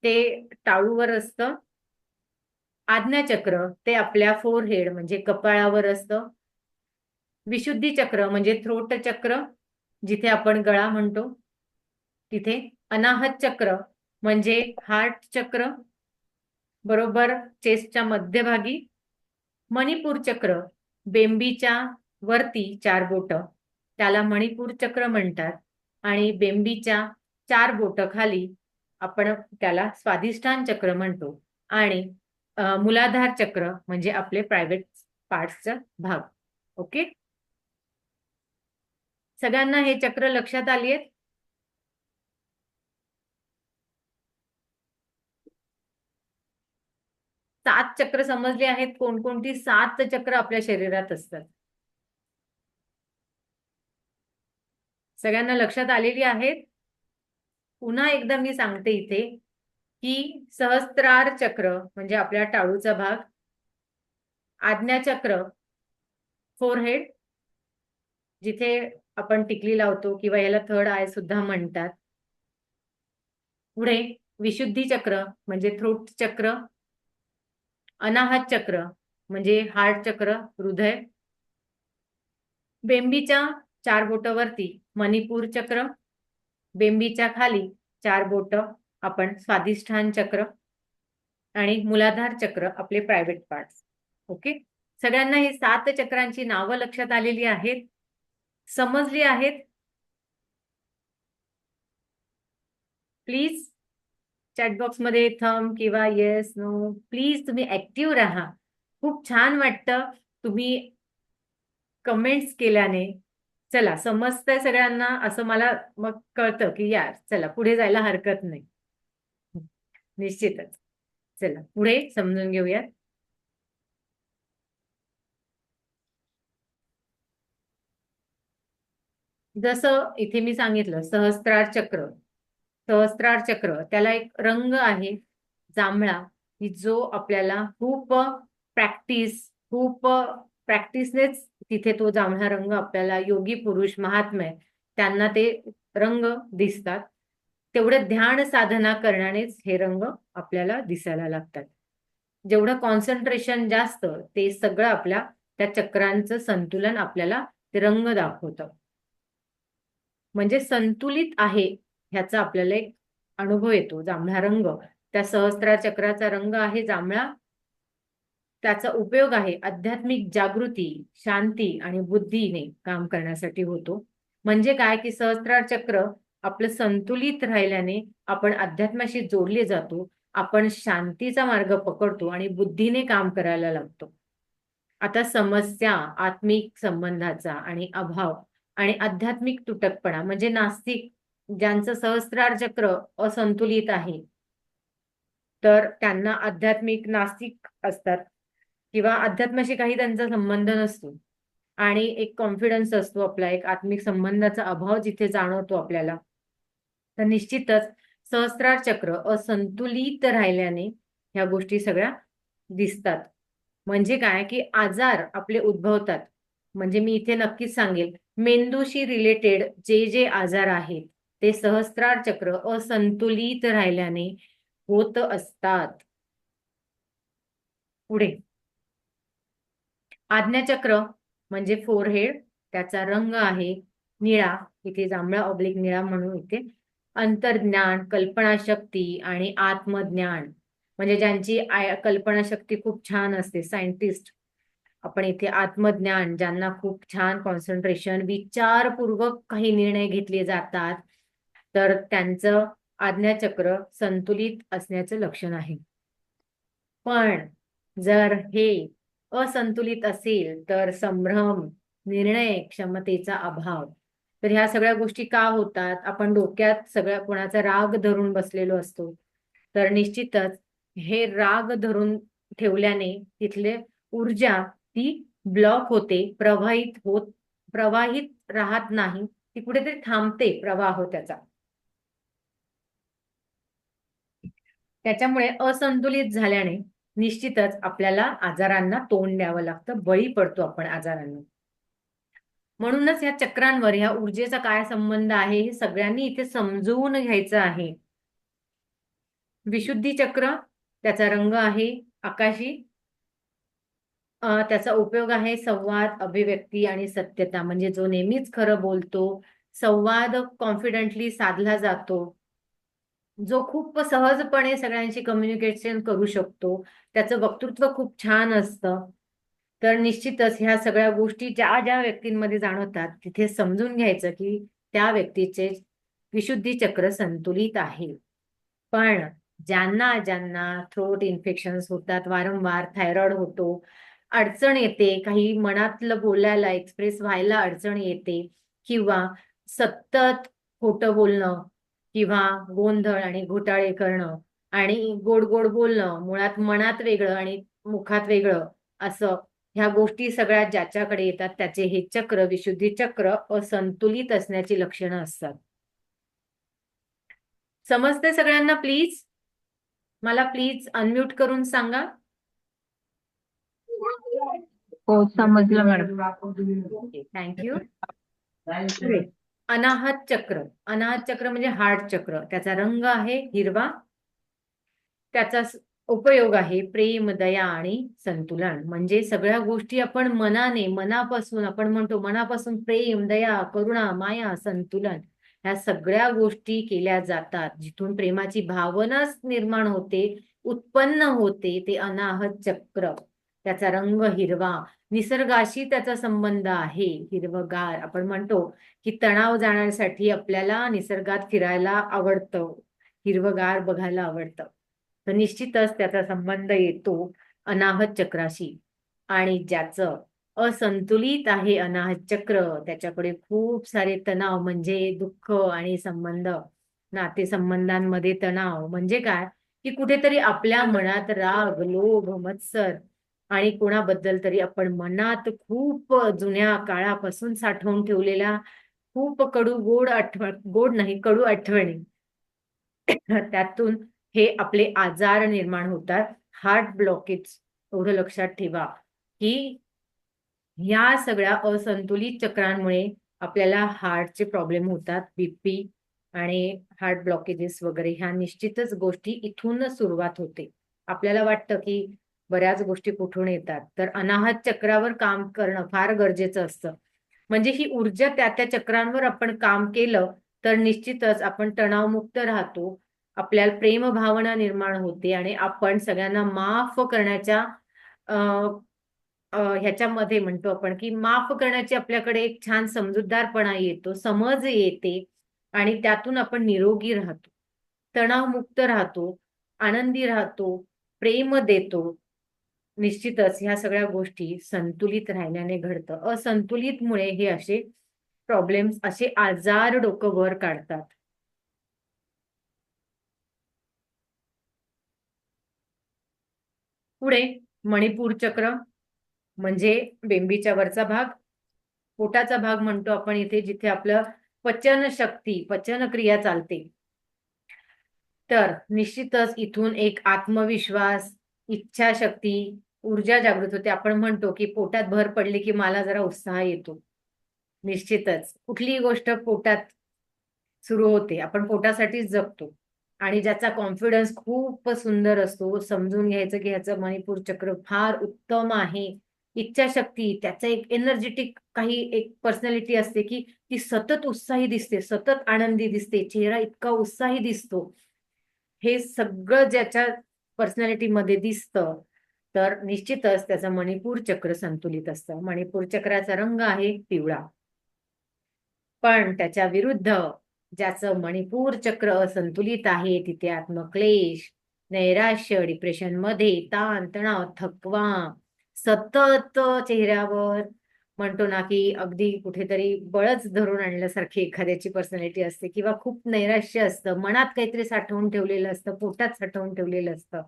ते टाळूवर असतं. आज्ञाचक्र ते आपल्या फोरहेड म्हणजे कपाळावर असतं. विशुद्धी चक्र म्हणजे थ्रोट चक्र, जिथे आपण गळा म्हणतो तिथे. अनाहत चक्र म्हणजे हार्ट चक्र, बरोबर चेस्टच्या मध्यभागी. मणिपूर चक्र बेंबीच्या वरती 4 बोट, त्याला मणिपूर चक्र म्हणतात. आणि बेंबीच्या 4 बोट खाली आपण त्याला स्वाधिष्ठान चक्र म्हणतो. आणि मूलाधार चक्र म्हणजे आपले प्रायव्हेट पार्ट्सचा भाग. ओके, सगळ्यांना हे चक्र लक्षात आली आहेत? सात चक्र समजली आहेत? कोणकोणती 7 चक्र आपल्या शरीरात असतात? सगळ्यांना लक्षात आलेली आहेत? पुन्हा एकदा मी सांगते इथे की सहस्त्रार चक्र म्हणजे आपल्या टाळूचा भाग, आज्ञाचक्र फोरहेड जिथे आपण टिकली लावतो किंवा याला थर्ड आय सुद्धा म्हणतात. पुढे विशुद्धी चक्र म्हणजे थ्रोट चक्र, अनाहत चक्र म्हणजे हार्ट चक्र, हृदय. बेंबीच्या 4 बोटावरती मणिपूर चक्र, बेंबीच्या खाली 4 बोट आपण स्वाधिष्ठान चक्र, आणि मूलाधार चक्र आपले प्रायव्हेट पार्ट्स. ओके, सगळ्यांना ही 7 चक्रांची नावं लक्षात आलेली आहेत? समजली आहेत? प्लीज चॅटबॉक्स मध्ये थंब किंवा येस नो प्लीज तुम्ही ऍक्टिव्ह राहा. खूप छान वाटतं तुम्ही कमेंट्स केल्याने. चला, समजतंय सगळ्यांना असं मला मग कळतं की यार चला पुढे जायला हरकत नाही. निश्चितच. चला पुढे समजून घेऊयात. जसं इथे मी सांगितलं सहस्त्रार चक्र, सहस्त्रार चक्र त्याला एक रंग आहे जांभळा, की जो आपल्याला खूप प्रॅक्टिसनेच तिथे तो जांभळा रंग आपल्याला योगी पुरुष महात्मे त्यांना ते रंग दिसतात. तेवढं ध्यान साधना करण्यानेच हे रंग आपल्याला दिसायला लागतात. जेवढं कॉन्सन्ट्रेशन जास्त ते सगळं आपल्या त्या चक्रांचं संतुलन आपल्याला ते रंग दाखवतं. म्हणजे संतुलित आहे ह्याचा आपल्याला एक अनुभव येतो. जांभळा रंग त्या सहस्त्रार चक्राचा रंग आहे जांभळा. त्याचा उपयोग आहे आध्यात्मिक जागृती, शांती आणि बुद्धीने काम करण्यासाठी होतो. म्हणजे काय की सहस्त्रार चक्र आपलं संतुलित राहिल्याने आपण अध्यात्माशी जोडले जातो, आपण शांतीचा मार्ग पकडतो आणि बुद्धीने काम करायला लागतो. आता समस्या, आत्मिक संबंधाचा आणि अभाव आणि आध्यात्मिक तुटकपणा म्हणजे नास्तिक, ज्यांचं सहस्त्रार चक्र असंतुलित आहे तर त्यांना आध्यात्मिक नास्तिक असतात किंवा अध्यात्माशी काही त्यांचा संबंध नसतो आणि एक कॉन्फिडन्स असतो आपला, एक आत्मिक संबंधाचा अभाव जिथे जाणवतो आपल्याला, तर निश्चितच सहस्त्रार चक्र असंतुलित राहिल्याने ह्या गोष्टी सगळ्या दिसतात. म्हणजे काय की आजार आपले उद्भवतात. म्हणजे मी इथे नक्कीच सांगेल मेंदूशी रिलेटेड जे जे आजार आहेत ते सहस्त्रार चक्र असंतुलित राहिल्याने होत असतात. पुढे आज्ञाचक्र म्हणजे फोरहेड त्याचा रंग आहे निळा, इथे जांभळा ऑब्लिक निळा म्हणून इथे अंतर्ज्ञान, कल्पनाशक्ती आणि आत्मज्ञान, म्हणजे ज्यांची कल्पनाशक्ती खूप छान असते, सायंटिस्ट. आपण इथे आत्मज्ञान, ज्यांना खूप छान कॉन्सन्ट्रेशन, विचारपूर्वक काही निर्णय घेतले जातात, तर त्यांचं आज्ञाचक्र संतुलित असण्याचं लक्षण आहे. पण जर हे असंतुलित असेल तर संभ्रम, निर्णय क्षमतेचा अभाव. तर ह्या सगळ्या गोष्टी का होतात? आपण डोक्यात सगळ्या कोणाचा राग धरून बसलेलो असतो, तर निश्चितच हे राग धरून ठेवल्याने तिथले ऊर्जा ती ब्लॉक होते, प्रवाहित राहत नाही, ती कुठेतरी थांबते प्रवाह त्याचा. त्याच्यामुळे असंतुलित झाल्याने निश्चितच आपल्याला आजारांना तोंड द्यावं लागतं, बळी पडतो आपण आजारांना. म्हणूनच ह्या चक्रांवर ह्या ऊर्जेचा काय संबंध आहे हे सगळ्यांनी इथे समजून घ्यायचं आहे. विशुद्धी चक्र, त्याचा रंग आहे आकाशी, त्याचा उपयोग आहे संवाद, अभिव्यक्ती आणि सत्यता, म्हणजे जो नेहमीच खरं बोलतो, संवाद कॉन्फिडेंटली साधला जातो, जो खूप सहजपणे सगळ्यांशी कम्युनिकेशन करू शकतो, त्याचं वक्तृत्व खूप छान असतं. तर निश्चितच ह्या सगळ्या गोष्टी ज्या ज्या व्यक्तींमध्ये जाणवतात तिथे समजून घ्यायचं की त्या व्यक्तीचे विशुद्धी चक्र संतुलित आहे. पण ज्यांना ज्यांना थ्रोट इन्फेक्शन्स होतात, वारंवार थायरॉइड होतो, अडचण येते, काही मनातलं बोलायला एक्सप्रेस व्हायला अडचण येते, किंवा सतत खोटं बोलणं किंवा गोंधळ आणि घोटाळे करणं आणि गोड गोड बोलणं, मुळात मनात वेगळं आणि मुखात वेगळं असं, ह्या गोष्टी सगळ्यात ज्याच्याकडे येतात त्याचे हे चक्र, विशुद्धी चक्र असंतुलित असण्याची लक्षणं असतात. समजते सगळ्यांना? प्लीज मला अनम्यूट करून सांगा. हो, समजलं मॅडम. थँक्यू. अनाहत चक्र. अनाहत चक्र म्हणजे हार्ट चक्र, त्याचा रंग आहे हिरवा, त्याचा उपयोग आहे प्रेम, दया आणि संतुलन. म्हणजे सगळ्या गोष्टी आपण मनापासून आपण म्हणतो, मनापासून प्रेम, दया, करुणा, माया, संतुलन, ह्या सगळ्या गोष्टी केल्या जातात. जिथून प्रेमाची भावनाच निर्माण होते, उत्पन्न होते, ते अनाहत चक्र. त्याचा रंग हिरवा, निसर्गाशी त्याचा संबंध आहे, हिरवगार. आपण म्हणतो की तणाव जाण्यासाठी आपल्याला निसर्गात फिरायला आवडतं, हिरवगार बघायला आवडतं. तर निश्चितच त्याचा संबंध येतो अनाहत चक्राशी. आणि ज्याचं असंतुलित आहे अनाहत चक्र, त्याच्याकडे खूप सारे तणाव, म्हणजे दुःख आणि संबंध, नातेसंबंधांमध्ये तणाव, म्हणजे काय की कुठेतरी आपल्या मनात राग, लोभ, मत्सर आणि कोणाबद्दल तरी आपण मनात खूप जुन्या काळापासून साठवून ठेवलेल्या खूप कडू आठवणी, त्यातून हे आपले आजार निर्माण होतात. हार्ट ब्लॉकेज, एवढं लक्षात ठेवा की या सगळ्या असंतुलित चक्रांमुळे आपल्याला हार्टचे प्रॉब्लेम होतात, बीपी आणि हार्ट ब्लॉकेजेस वगैरे. ह्या निश्चितच गोष्टी इथूनच सुरुवात होते. आपल्याला वाटतं की बऱ्याच गोष्टी कुठून येतात, तर अनाहत चक्रावर काम करणं फार गरजेचं असतं. म्हणजे ही ऊर्जा त्या त्या चक्रांवर आपण काम केलं तर निश्चितच आपण तणावमुक्त राहतो, आपल्याला प्रेम भावना निर्माण होते आणि आपण सगळ्यांना माफ करण्याच्या ह्याच्यामध्ये म्हणतो आपण की माफ करण्याची आपल्याकडे एक छान समजूतदारपणा येतो, समज येते आणि त्यातून आपण निरोगी राहतो, तणावमुक्त राहतो, आनंदी राहतो, प्रेम देतो. निश्चितच ह्या सगळ्या गोष्टी संतुलित राहिल्याने घडतं. असंतुलितमुळे हे असे प्रॉब्लेम्स, असे आजार डोकं वर काढतात. पुढे मणिपूर चक्र, म्हणजे बेंबीच्या वरचा भाग, पोटाचा भाग म्हणतो आपण इथे, जिथे आपलं पचन शक्ती, पचनक्रिया चालते. तर निश्चितच इथून एक आत्मविश्वास, इच्छाशक्ती, ऊर्जा जागृत होते. आपण म्हणतो की पोटात भर पडली की मला जरा उत्साह येतो. निश्चितच कुठलीही गोष्ट पोटात सुरू होते, आपण पोटासाठीच जगतो. आणि ज्याचा कॉन्फिडन्स खूप सुंदर असतो, समजून घ्यायचं की ह्याचं मणिपूर चक्र फार उत्तम आहे, इच्छाशक्ती, त्याचं एक एनर्जेटिक काही एक पर्सनॅलिटी असते की ती सतत उत्साही दिसते, सतत आनंदी दिसते, चेहरा इतका उत्साही दिसतो. हे सगळं ज्याच्या पर्सनॅलिटीमध्ये दिसतं तर निश्चितच त्याचं मणिपूर चक्र संतुलित असतं. मणिपूर चक्राचा रंग आहे पिवळा. पण त्याच्या विरुद्ध ज्याचं मणिपूर चक्र असंतुलित आहे तिथे आत्मक्लेश, नैराश्य, डिप्रेशन मध्ये, ताण तणाव, थकवा, सतत चेहऱ्यावर म्हणतो ना की अगदी कुठेतरी बळच धरून आणल्यासारखी एखाद्याची पर्सनॅलिटी असते किंवा खूप नैराश्य असतं, मनात काहीतरी साठवून ठेवलेलं असतं, पोटात साठवून ठेवलेलं असतं.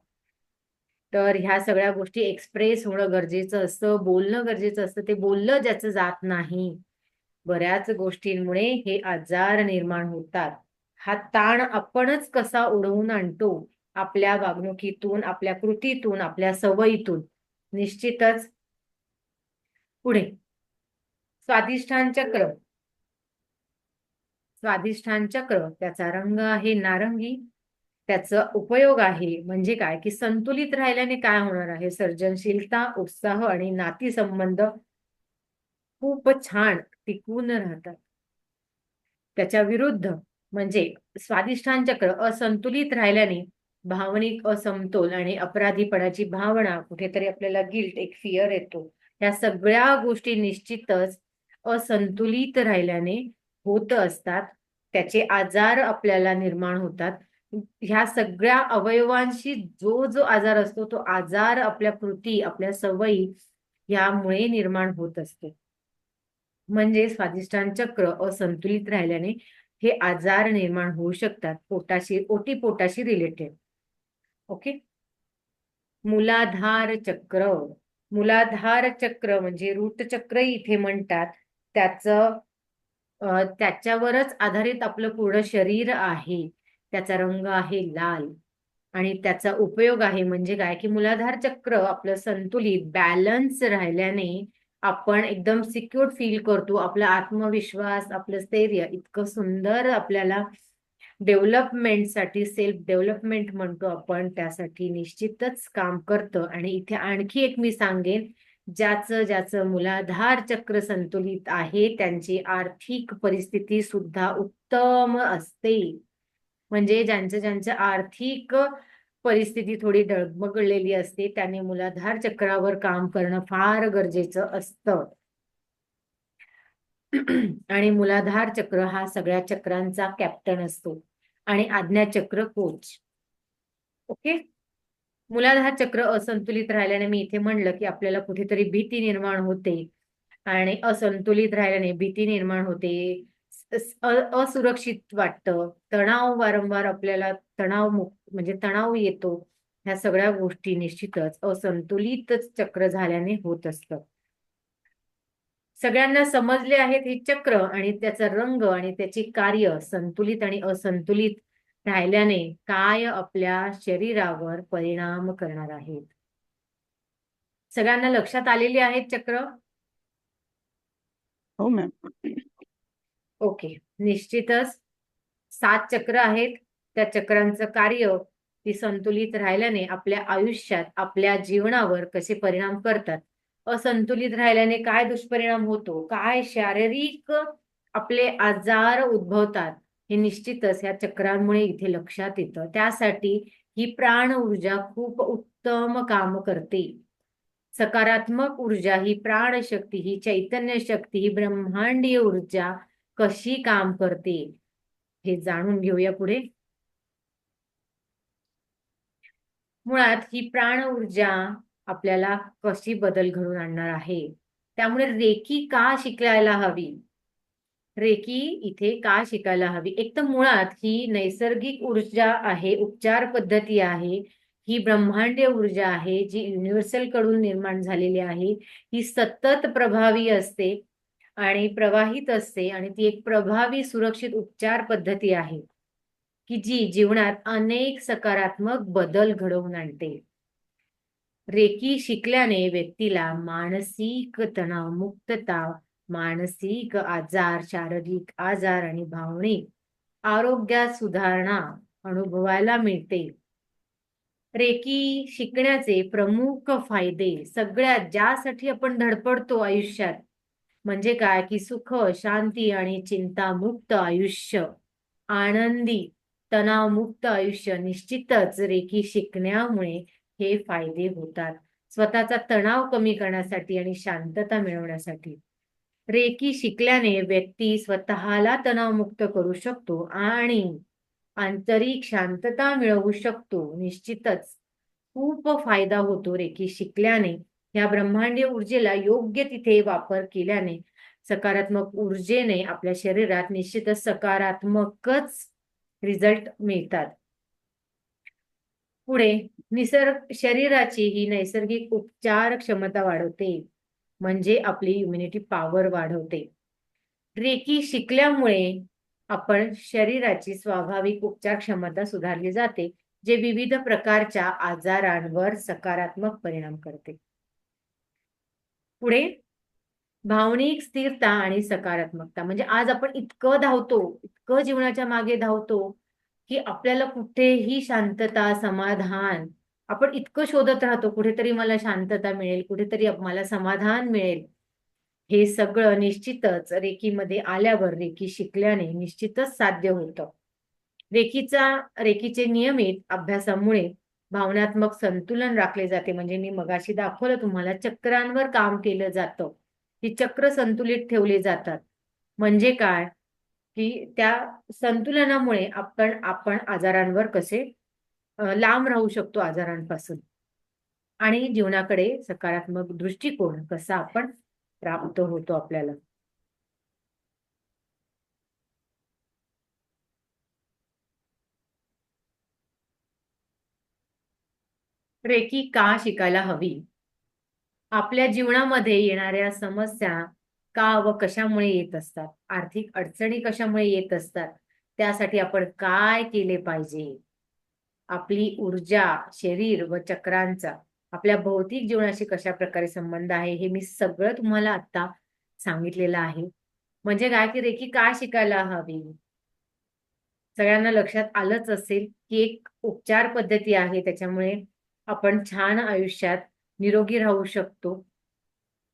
तर ह्या सगळ्या गोष्टी एक्सप्रेस होणं गरजेचं असतं, बोलणं गरजेचं असतं. ते बोललं ज्याचं जात नाही, बऱ्याच गोष्टींमुळे हे आजार निर्माण होतात. हा ताण आपणच कसा ओढवून आणतो आपल्या वागणुकीतून, आपल्या कृतीतून, आपल्या सवयीतून. निश्चितच पुढे स्वाधिष्ठान चक्र. स्वाधिष्ठान चक्र त्याचा रंग आहे नारंगी. त्याचा उपयोग आहे म्हणजे काय की संतुलित राहिल्याने काय होणार आहे, सर्जनशीलता, उत्साह आणि नातीसंबंध खूप छान टिकून राहतात. त्याच्या विरुद्ध म्हणजे स्वाधिष्ठान चक्र असंतुलित राहिल्याने भावनिक असमतोल आणि अपराधीपणाची भावना, कुठेतरी आपल्याला गिल्ट, एक फिअर येतो. ह्या सगळ्या गोष्टी निश्चितच असंतुलित राहिल्याने होत असतात. त्याचे आजार आपल्याला निर्माण होतात. ह्या सगळ्या अवयवांशी जो जो आजार असतो तो आजार आपल्या कृती, आपल्या सवयी यामुळे निर्माण होत असतो. म्हणजे स्वाधिष्ठान चक्र असंतुलित राहिल्याने हे आजार निर्माण होऊ शकतात, ओटीपोटाशी रिलेटेड. ओके. मूलाधार चक्र. मूलाधार चक्र म्हणजे रूट चक्र इथे म्हणतात. त्याच्यावरच आधारित आपलं पूर्ण शरीर आहे. त्याचा रंग आहे लाल आणि त्याचा उपयोग आहे म्हणजे काय की मूलाधार चक्र आपलं संतुलित, बॅलन्स राहिल्याने आपण एकदम सिक्युअर फील करतो. आपला आत्मविश्वास, आपलं स्थैर्य इतकं सुंदर आपल्याला डेव्हलपमेंटसाठी, सेल्फ डेव्हलपमेंट म्हणतो आपण, त्यासाठी निश्चितच काम करतं. आणि इथे आणखी एक मी सांगेन, ज्याचं मूलाधार चक्र संतुलित आहे त्यांची आर्थिक परिस्थिती सुद्धा उत्तम असते. म्हणजे ज्यांच्या आर्थिक परिस्थिती थोडी डगमगलेली असते त्यांनी मूलाधार चक्रावर काम करणं फार गरजेचं असतं. आणि मूलाधार चक्र हा सगळ्या चक्रांचा कॅप्टन असतो आणि आज्ञा चक्र कोच. ओके. मूलाधार चक्र असंतुलित राहिल्याने मी इथे म्हणलं की आपल्याला कुठेतरी भीती निर्माण होते आणि असंतुलित राहिल्याने भीती निर्माण होते, असुरक्षित वाटतं, तणाव, वारंवार आपल्याला म्हणजे तणाव येतो. ह्या सगळ्या गोष्टी निश्चितच असंतुलित चक्र झाल्याने होत असतं. सगळ्यांना समजले आहेत हे चक्र आणि त्याचा रंग आणि त्याची कार्य संतुलित आणि असंतुलित राहिल्याने काय आपल्या शरीरावर परिणाम करणार आहेत. सगळ्यांना लक्षात आलेली आहेत चक्र? हो मॅम. ओके. निश्चितच 7 चक्र आहेत. त्या चक्रांचं कार्य ती संतुलित राहिल्याने आपल्या आयुष्यात, आपल्या जीवनावर कसे परिणाम करतात, असंतुलित राहिल्याने काय दुष्परिणाम होतो, काय शारीरिक आपले आजार उद्भवतात, हे निश्चितच या चक्रांमुळे इथे लक्षात येतं. त्यासाठी ही प्राण ऊर्जा खूप उत्तम काम करते. सकारात्मक ऊर्जा, ही प्राणशक्ती, ही चैतन्य शक्ती, ही ब्रह्मांडीय ऊर्जा कशी काम करते हे जाणून घेऊया पुढे. मुळात ही प्राण ऊर्जा आपल्याला कशी बदल घडवून आणणार आहे. त्यामुळे रेकी का शिकायला हवी, रेकी इथे का शिकायला हवी? एक तर मुळात ही नैसर्गिक ऊर्जा आहे, उपचार पद्धती आहे, ही ब्रह्मांडीय ऊर्जा आहे जी युनिव्हर्सल कडून निर्माण झालेली आहे. ही सतत प्रभावी असते आणि प्रवाहित असते आणि ती एक प्रभावी सुरक्षित उपचार पद्धती आहे की जी जीवनात अनेक सकारात्मक बदल घडवून आणते. रेकी शिकल्याने व्यक्तीला मानसिक तणावमुक्तता, मानसिक आजार, शारीरिक आजार आणि भावनिक आरोग्यात सुधारणा अनुभवायला मिळते. रेकी शिकण्याचे प्रमुख फायदे सगळ्यात ज्यासाठी आपण धडपडतो आयुष्यात म्हणजे काय की सुख शांती आणि चिंतामुक्त आयुष्य, आनंदी तणावमुक्त आयुष्य. निश्चितच रेकी शिकण्यामुळे हे फायदे होतात स्वतःचा तणाव कमी करण्यासाठी आणि शांतता मिळवण्यासाठी. रेकी शिकल्याने व्यक्ती स्वतःला तणावमुक्त करू शकतो आणि आंतरिक शांतता मिळवू शकतो. निश्चितच खूप फायदा होतो रेकी शिकल्याने. या ब्रह्मांडीय ऊर्जेला योग्य तिथे वापर केल्याने सकारात्मक ऊर्जेने आपल्या शरीरात निश्चितच सकारात्मकच रिझल्ट मिळतात. पुढे निसर्ग शरीराची ही नैसर्गिक उपचार क्षमता वाढवते म्हणजे आपली इम्युनिटी पॉवर वाढवते. रेकी शिकल्यामुळे आपण शरीराची स्वाभाविक उपचार क्षमता सुधारली जाते जे विविध प्रकारच्या आजारांवर सकारात्मक परिणाम करते. पुढे भावनिक स्थिरता आणि सकारात्मकता म्हणजे आज आपण इतकं धावतो, इतकं जीवनाच्या मागे धावतो की आपल्याला कुठेही शांतता, समाधान आपण इतकं शोधत राहतो. कुठेतरी मला शांतता मिळेल, कुठेतरी मला समाधान मिळेल. हे सगळं निश्चितच रेकीमध्ये आल्यावर, रेकी शिकल्याने निश्चितच साध्य होतं. रेकीचे नियमित अभ्यासामुळे भावनात्मक संतुलन राखले जाते. म्हणजे मी मगाशी दाखवलं तुम्हाला चक्रांवर काम केलं जातं. ही चक्र संतुलित ठेवली जातात. म्हणजे काय की त्या संतुलनामुळे आपण आजारांवर कसे लांब राहू शकतो आजारांपासून आणि जीवनाकडे सकारात्मक दृष्टिकोन कसा आपण प्राप्त होतो आपल्याला. रेकी का शिकायला हवी? आपल्या जीवनामध्ये येणाऱ्या समस्या का व कशामुळे येत असतात, आर्थिक अडचणी कशामुळे येत असतात, त्यासाठी आपण काय केले पाहिजे, आपली ऊर्जा, शरीर व चक्रांचा आपल्या भौतिक जीवनाशी कशा प्रकारे संबंध आहे हे मी सगळं तुम्हाला आता सांगितलेलं आहे. म्हणजे काय की रेकी का शिकायला हवी? सगळ्यांना लक्षात आलंच असेल की एक उपचार पद्धती आहे त्याच्यामुळे आपण छान आयुष्यात निरोगी राहू शकतो.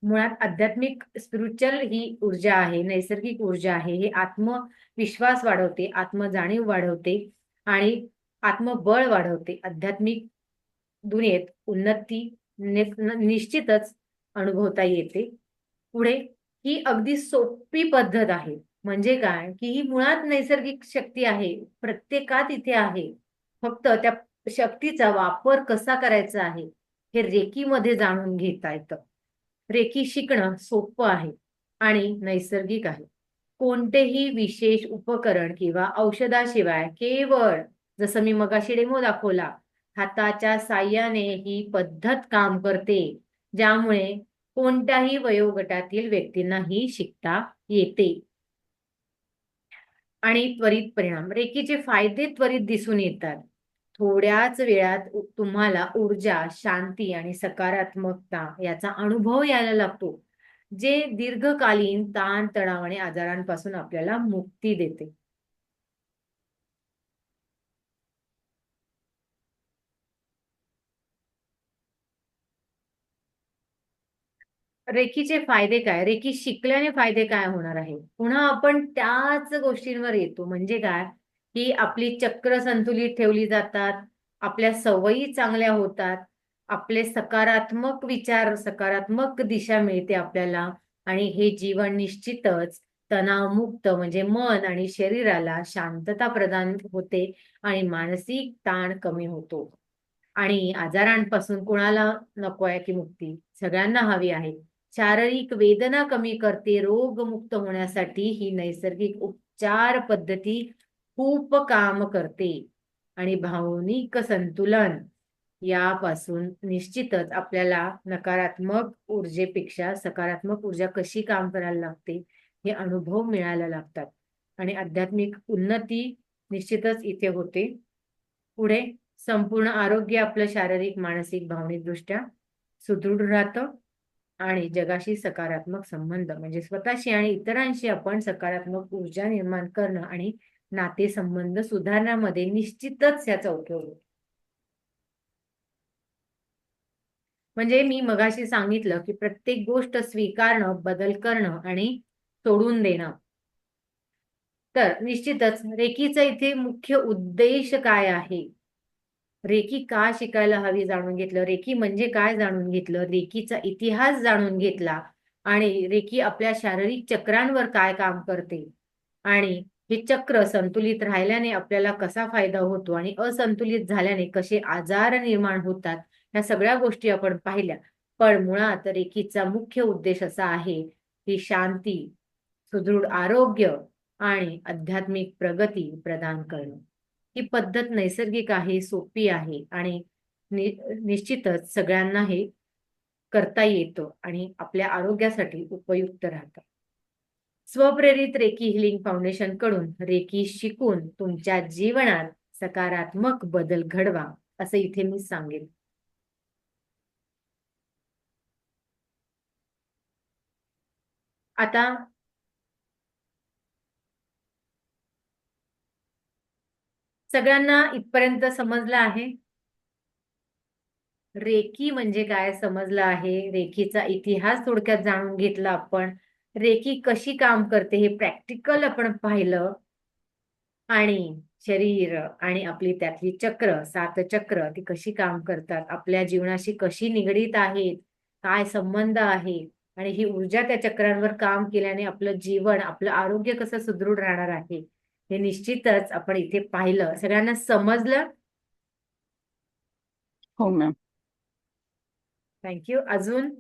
मुळात आध्यात्मिक स्पिरिच्युअल ही ऊर्जा आहे, नैसर्गिक ऊर्जा आहे. हे आत्मविश्वास वाढवते, आत्मजाणीव वाढवते आणि आत्मबळ वाढवते. आध्यात्मिक दुनियेत उन्नती निश्चितच अनुभवता येते. पुढे ही अगदी सोपी पद्धत आहे. म्हणजे काय की ही मुळात नैसर्गिक शक्ती आहे, प्रत्येकात इथे आहे. फक्त त्या शक्तीचा वापर कसा करायचा आहे हे रेकीमध्ये जाणून घेता येतं. रेकी शिकणं सोपं आहे आणि नैसर्गिक आहे. कोणतेही विशेष उपकरण किंवा औषधाशिवाय केवळ जसं मी मगाशी डेमो दाखवला हाताच्या साह्याने ही पद्धत काम करते, ज्यामुळे कोणत्याही वयोगटातील व्यक्तींना ही शिकता येते. आणि त्वरित परिणाम, रेकीचे फायदे त्वरित दिसून येतात. थोड्याच वेळात तुम्हाला ऊर्जा, शांती आणि सकारात्मकता याचा अनुभव यायला लागतो, जे दीर्घकालीन ताण तणाव आणि आजारांपासून आपल्याला मुक्ती देते. रेकीचे फायदे काय? रेकी शिकल्याने फायदे काय होणार आहे? पुन्हा आपण त्याच गोष्टींवर येतो. म्हणजे काय की आपली चक्र संतुलित ठेवली जातात, आपल्या सवयी चांगल्या होतात, आपले सकारात्मक विचार, सकारात्मक दिशा मिळते आपल्याला आणि हे जीवन निश्चितच तणावमुक्त म्हणजे मन आणि शरीराला शांतता प्रदान होते आणि मानसिक ताण कमी होतो. आणि आजारांपासून कुणाला नको आहे की मुक्ती? सगळ्यांना हवी आहे. शारीरिक वेदना कमी करते, रोगमुक्त होण्यासाठी ही नैसर्गिक उपचार पद्धती खूप काम करते आणि भावनिक संतुलन यापासून निश्चितच आपल्याला नकारात्मक ऊर्जेपेक्षा सकारात्मक ऊर्जा कशी काम करायला लागते हे अनुभव मिळायला लागतात आणि आध्यात्मिक उन्नती निश्चितच इथे होते. पुढे संपूर्ण आरोग्य आपलं शारीरिक, मानसिक, भावनिक दृष्ट्या सुदृढ राहतं आणि जगाशी सकारात्मक संबंध म्हणजे स्वतःशी आणि इतरांशी आपण सकारात्मक ऊर्जा निर्माण करणं आणि नातेसंबंध सुधारण्यामध्ये निश्चितच याचा उपयोग होतो. म्हणजे मी मगाशी सांगितलं की प्रत्येक गोष्ट स्वीकारणं, बदल करणं आणि सोडून देणं. तर निश्चितच रेकीचा इथे मुख्य उद्देश काय आहे? रेकी का शिकायला हवी जाणून घेतलं, रेकी म्हणजे काय जाणून घेतलं, रेकीचा इतिहास जाणून घेतला आणि रेकी आपल्या शारीरिक चक्रांवर काय काम करते आणि हे चक्र संतुलित राहिल्याने आपल्याला कसा फायदा होतो आणि असंतुलित झाल्याने कसे आजार निर्माण होतात, ह्या सगळ्या गोष्टी आपण पाहिल्या. पण मुळात रेकीचा मुख्य उद्देश असा आहे की शांती, सुदृढ आरोग्य आणि आध्यात्मिक प्रगती प्रदान करणं. ही पद्धत नैसर्गिक आहे, सोपी आहे आणि निश्चितच सगळ्यांना हे करता येतं आणि आपल्या आरोग्यासाठी उपयुक्त राहतं. स्वप्रेरित रेकी हिलिंग फाउंडेशन कडून रेकी शिकून तुमच्या जीवनात सकारात्मक बदल घडवा, असं इथे मी सांगेन. आता सगळ्यांना इथपर्यंत समजलं आहे? रेकी म्हणजे काय समजलं आहे, रेकीचा इतिहास थोडक्यात जाणून घेतला आपण, रेकी कशी काम करते हे प्रॅक्टिकल आपण पाहिलं आणि शरीर आणि आपली त्यातली चक्र, 7 चक्र ती कशी काम करतात, आपल्या जीवनाशी कशी निगडीत आहेत, काय संबंध आहे आणि ही ऊर्जा त्या चक्रांवर काम केल्याने आपलं जीवन, आपलं आरोग्य कसं सुदृढ राहणार आहे, हे निश्चितच आपण इथे पाहिलं. सगळ्यांना समजलं? हो मॅम. थँक्यू. अजून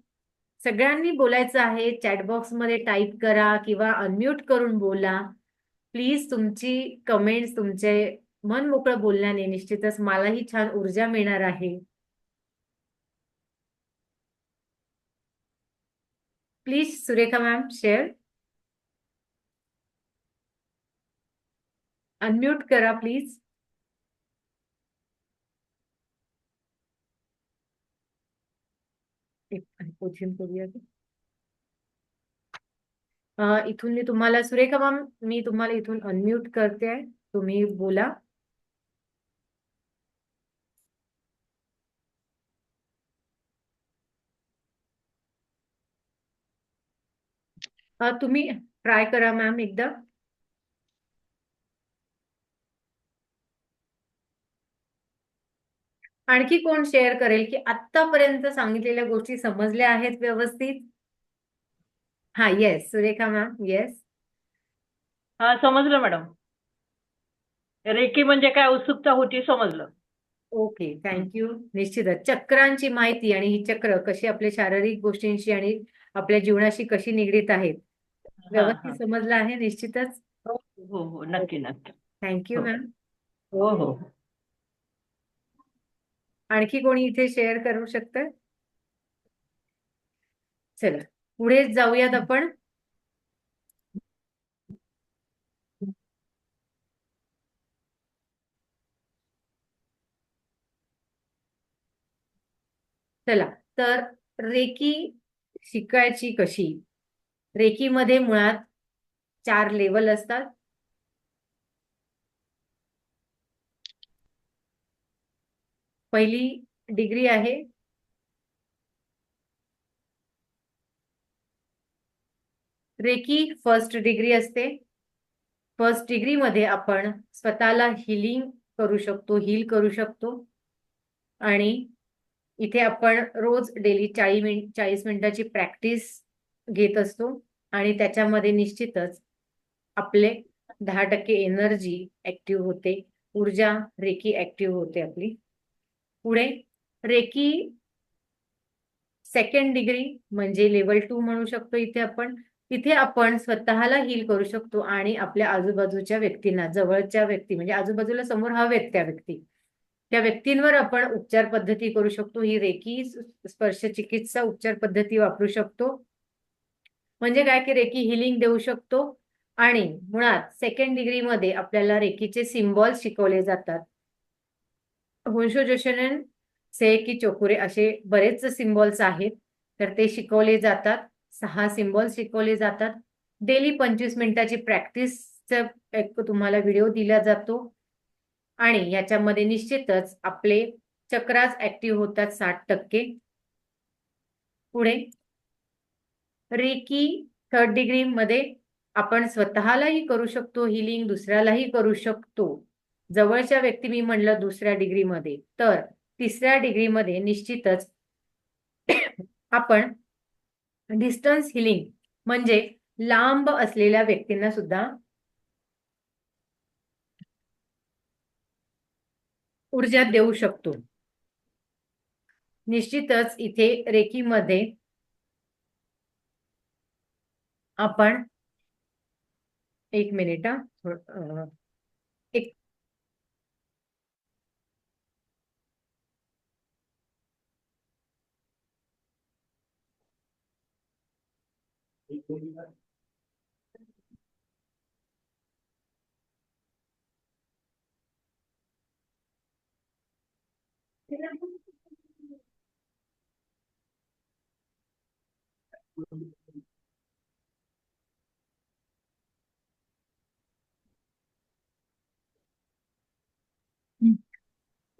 सगळ्यांनी बोलायचं आहे, चॅट बॉक्समध्ये टाईप करा किंवा अनम्यूट करून बोला. प्लीज तुमची कमेंट्स, तुमचे मन मोकळं बोलण्याने निश्चितच मलाही छान ऊर्जा मिळणार आहे. Please Surekha ma'am share. Unmute करा प्लीज. क्वेश्चन करूया. इथून मी तुम्हाला सुरेखा मॅम, मी तुम्हाला इथून अनम्यूट करते, तुम्ही बोला. तुम्ही ट्राय करा मॅम एकदा. आणखी कोण शेअर करेल की आतापर्यंत सांगितलेल्या गोष्टी समजल्या आहेत व्यवस्थित? हा, येस सुरेखा मॅम, येस. हा, समजलं मॅडम. रेकी म्हणजे काय उत्सुकता होती, समजलं. Okay, thank you. निश्चितच चक्रांची माहिती आणि ही चक्र कशी आपल्या शारीरिक गोष्टींशी आणि आपल्या जीवनाशी कशी निगडीत आहेत व्यवस्थित समजलं आहे निश्चितच. हो हो हो, नक्की नक्की. थँक्यू हो. मॅम. हो हो. आणखी कोणी इथे शेअर करू शकतं? चला पुढे जाऊयात आपण. चला तर रेकी शिकायची कशी? रेकीमध्ये मुळात 4 लेवल असतात. पहिली डिग्री आहे रेकी फर्स्ट डिग्री असते. फर्स्ट डिग्री मध्ये आपण स्वतःला हिलिंग करू शकतो, हील करू शकतो आणि इथे आपण रोज डेली 40 मिनिटाची प्रॅक्टिस घेत असतो आणि त्याच्यामध्ये निश्चितच आपले 10% एनर्जी ऍक्टिव्ह होते, ऊर्जा रेकी ऍक्टिव्ह होते आपली. पुढे रेकी सेकंड डिग्री म्हणजे लेवल 2 म्हणू शकतो इथे आपण. तिथे आपण स्वतःला हील करू शकतो आणि आपल्या आजूबाजूच्या व्यक्तींना, जवळच्या व्यक्ती म्हणजे आजूबाजूला समोर हवेत त्या व्यक्ती, त्या व्यक्तींवर आपण उपचार पद्धती करू शकतो. ही रेकी स्पर्श चिकित्सा उपचार पद्धती वापरू शकतो. म्हणजे काय की रेकी हिलिंग देऊ शकतो आणि मुळात सेकंड डिग्री मध्ये आपल्याला रेकीचे सिम्बॉल्स शिकवले जातात. होन्शो जोशोन, सेकी चोकुरे असे बरेच सिम्बॉल्स आहेत, तर ते शिकवले जातात. 6 सिम्बॉल्स शिकवले जातात. डेली 25 मिनिटाची प्रॅक्टिसचा एक तुम्हाला व्हिडिओ दिला जातो आणि याच्यामध्ये निश्चितच आपले चक्रास ऍक्टिव्ह होतात 60%. पुढे रेकी 3rd डिग्री मध्ये आपण स्वतःलाही करू शकतो हिलिंग, दुसऱ्यालाही करू शकतो. जवळच्या व्यक्ती मी म्हणलं दुसऱ्या डिग्रीमध्ये, तर 3ऱ्या डिग्रीमध्ये निश्चितच आपण डिस्टन्स हिलिंग म्हणजे लांब असलेल्या व्यक्तींना सुद्धा ऊर्जा देऊ शकतो. निश्चितच इथे रेकीमध्ये आपण एक मिनिट एक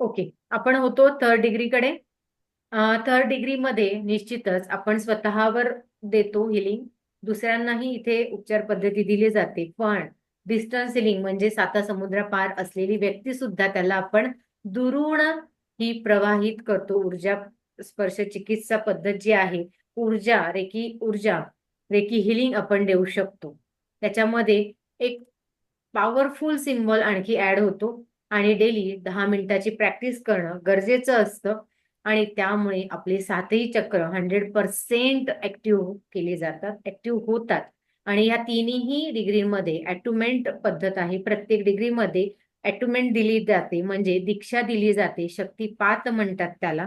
ओके, आपण होतो 3rd डिग्रीकडे. 3rd डिग्रीमध्ये निश्चितच आपण स्वतःवर देतो हिलिंग, दुसऱ्यांनाही इथे उपचार पद्धती दिली जाते. पण डिस्टन्स हिलिंग म्हणजे 7 समुद्रापार असलेली व्यक्ती सुद्धा त्याला आपण दुरून ही प्रवाहित करतो. ऊर्जा स्पर्श चिकित्सा पद्धत जी आहे, ऊर्जा रेकी हिलिंग आपण देऊ शकतो. त्याच्यामध्ये एक पॉवरफुल सिम्बॉल आणखी ऍड होतो आणि डेली 10 मिनिटाची प्रॅक्टिस करणं गरजेचं असतं आणि त्यामुळे आपले 7ही चक्र 100% ऍक्टिव्ह केले जातात, ऍक्टिव्ह होतात. आणि या तिन्ही डिग्रीमध्ये ॲट्युमेंट पद्धत आहे. प्रत्येक डिग्रीमध्ये ॲट्युमेंट दिली जाते म्हणजे दीक्षा दिली जाते, शक्तिपात म्हणतात त्याला.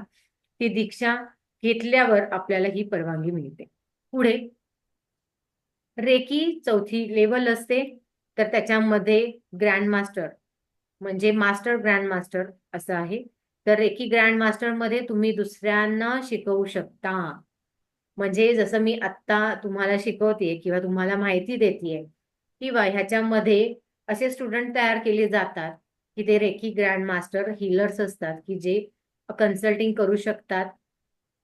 ती दीक्षा घेतल्यावर आपल्याला ही परवानगी मिळते. पुढे रेकी 4थी लेवल असते, तर त्याच्यामध्ये ग्रँड मास्टर म्हणजे मास्टर ग्रँड मास्टर असं आहे. तर रेकी ग्रँड मास्टर मध्ये तुम्ही दुसऱ्यांना शिकवू शकता. म्हणजे जसं मी आत्ता तुम्हाला शिकवते किंवा तुम्हाला माहिती देतेय किंवा ह्याच्यामध्ये असे स्टुडंट तयार केले जातात की ते रेकी ग्रँड मास्टर हीलर्स असतात की जे कन्सल्टिंग करू शकतात